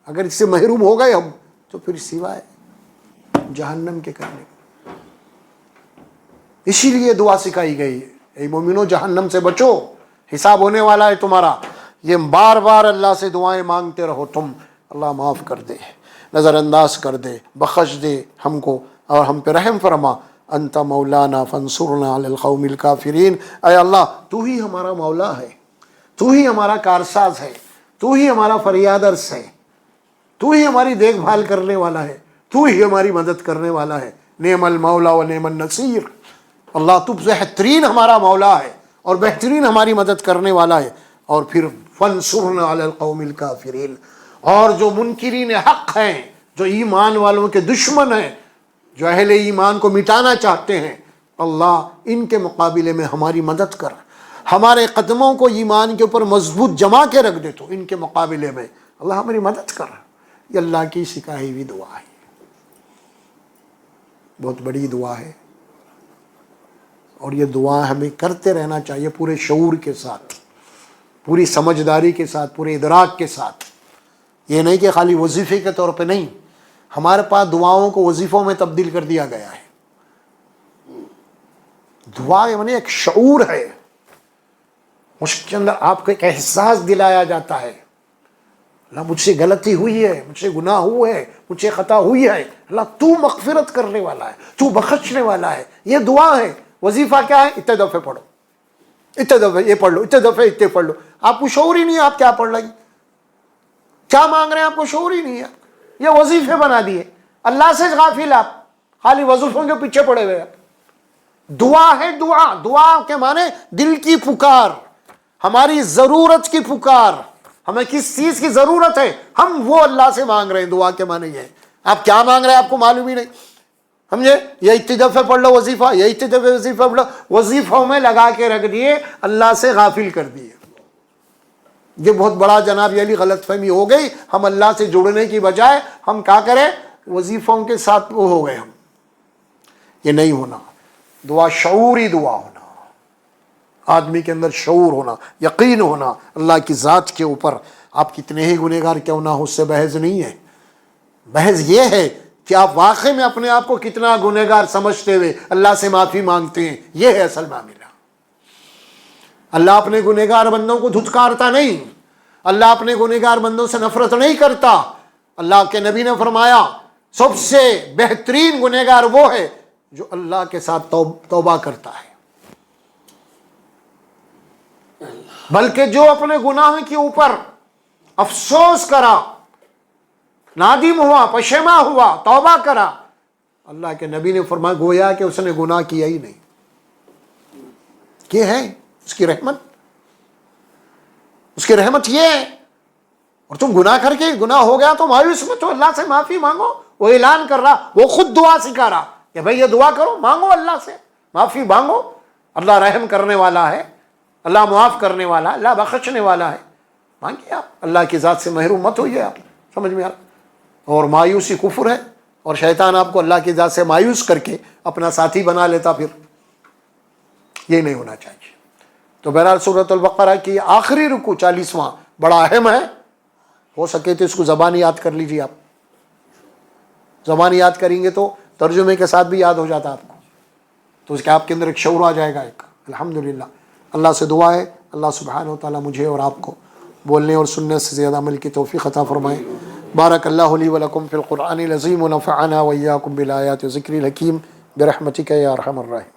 Speaker 1: اگر اس سے محروم ہو گئے ہم تو پھر سوائے جہنم کے کرنے. اسی لیے دعا سکھائی گئی ہے، اے مومنو جہنم سے بچو، حساب ہونے والا ہے تمہارا. یہ بار بار اللہ سے دعائیں مانگتے رہو تم، اللہ معاف کر دے، نظر انداز کر دے، بخش دے ہم کو، اور ہم پہ رحم فرما. انت مولانا فانصرنا علی القوم الکافرین. اے اللہ تو ہی ہمارا مولا ہے، تو ہی ہمارا کارساز ہے، تو ہی ہمارا فریادرس ہے، تو ہی ہماری دیکھ بھال کرنے والا ہے، تو ہی ہماری مدد کرنے والا ہے. نعم المولا و نعم النصیر. اللہ تو بہترین ہمارا مولا ہے اور بہترین ہماری مدد کرنے والا ہے. اور پھر فانصرنا علی القوم الکافرین. اور جو منکرین حق ہیں، جو ایمان والوں کے دشمن ہیں، جو اہل ایمان کو مٹانا چاہتے ہیں، اللہ ان کے مقابلے میں ہماری مدد کر، ہمارے قدموں کو ایمان کے اوپر مضبوط جما کے رکھ دے. تو ان کے مقابلے میں اللہ ہماری مدد کر. یہ اللہ کی سکھائی ہوئی دعا ہے، بہت بڑی دعا ہے. اور یہ دعا ہمیں کرتے رہنا چاہیے پورے شعور کے ساتھ، پوری سمجھداری کے ساتھ، پورے ادراک کے ساتھ. یہ نہیں کہ خالی وظیفے کے طور پہ نہیں، ہمارے پاس دعاؤں کو وظیفوں میں تبدیل کر دیا گیا ہے. دعا یعنی ایک شعور ہے، اس کے اندر آپ کو ایک احساس دلایا جاتا ہے، اللہ مجھ سے غلطی ہوئی ہے، مجھ سے گناہ ہوئے ہے، مجھ سے خطا ہوئی ہے، اللہ تو مغفرت کرنے والا ہے، تو بخشنے والا ہے. یہ دعا ہے. وظیفہ کیا ہے؟ اتنے دفعے پڑھو، اتنے دفعے یہ پڑھ لو، اتنے دفعے اتنے پڑھ لو. آپ کو شعور ہی نہیں ہے آپ کیا پڑھ رہے، کیا مانگ رہے ہیں، آپ کو شعور ہی نہیں ہے. یہ وظیفے بنا دیے، اللہ سے غافل، آپ خالی وظیفوں کے پیچھے پڑے ہوئے. دعا ہے دعا. دعا کے معنی دل کی پکار، ہماری ضرورت کی پکار. ہمیں کس چیز کی ضرورت ہے، ہم وہ اللہ سے مانگ رہے ہیں. دعا کے معنی یہ ہے. آپ کیا مانگ رہے ہیں آپ کو معلوم ہی نہیں، سمجھے؟ یہ اتنی دفعے پڑھ لو وظیفہ، یہ اتنی دفعے وظیفہ پڑھ لو، وظیفوں میں لگا کے رکھ دیے، اللہ سے غافل کر دیے. یہ بہت بڑا جناب یہ غلط فہمی ہو گئی. ہم اللہ سے جڑنے کی بجائے ہم کیا کریں، وظیفوں کے ساتھ وہ ہو گئے ہم. یہ نہیں ہونا. دعا شعوری دعا ہونا، آدمی کے اندر شعور ہونا، یقین ہونا اللہ کی ذات کے اوپر. آپ کتنے ہی گنہگار کیوں نہ ہو، اس سے بحث نہیں ہے. بحث یہ ہے کہ آپ واقعی میں اپنے آپ کو کتنا گنہگار سمجھتے ہوئے اللہ سے معافی مانگتے ہیں. یہ ہے اصل معاملہ. اللہ اپنے گنہگار بندوں کو دھتکارتا نہیں، اللہ اپنے گنہگار بندوں سے نفرت نہیں کرتا. اللہ کے نبی نے فرمایا سب سے بہترین گنہگار وہ ہے جو اللہ کے ساتھ توبہ کرتا ہے، بلکہ جو اپنے گناہ کے اوپر افسوس کرا، نادم ہوا، پشیماں ہوا، توبہ کرا. اللہ کے نبی نے فرمایا گویا کہ اس نے گناہ کیا ہی نہیں. یہ ہے اس کی رحمت، اس کی رحمت یہ ہے. اور تم گناہ کر کے گناہ ہو گیا تو مایوس مت ہو، اللہ سے معافی مانگو. وہ اعلان کر رہا، وہ خود دعا سکھا رہا کہ بھائی یہ دعا کرو، مانگو اللہ سے معافی مانگو. اللہ رحم کرنے والا ہے، اللہ معاف کرنے والا، اللہ بخشنے والا ہے. مانگیے آپ، اللہ کی ذات سے محروم مت ہوئیے. آپ سمجھ میں آ رہا؟ اور مایوسی کفر ہے، اور شیطان آپ کو اللہ کی ذات سے مایوس کر کے اپنا ساتھی بنا لیتا. پھر یہ نہیں ہونا چاہیے. تو بہرحال سورۃ البقرہ کی آخری رکوع 40واں بڑا اہم ہے. ہو سکے تو اس کو زبانی یاد کر لیجیے. آپ زبانی یاد کریں گے تو ترجمے کے ساتھ بھی یاد ہو جاتا آپ کو، تو اس کے آپ کے اندر ایک شعور آ جائے گا، ایک الحمدللہ۔ اللہ سے دعا ہے اللہ سبحانہ و تعالیٰ مجھے اور آپ کو بولنے اور سننے سے زیادہ عمل کی توفیق عطا فرمائے۔ بارک اللہ لی ولکم فی القرآن العظیم ونفعنا وإیاکم بالآیات و ذکر الحکیم برحمتک یا ارحم الراحمین۔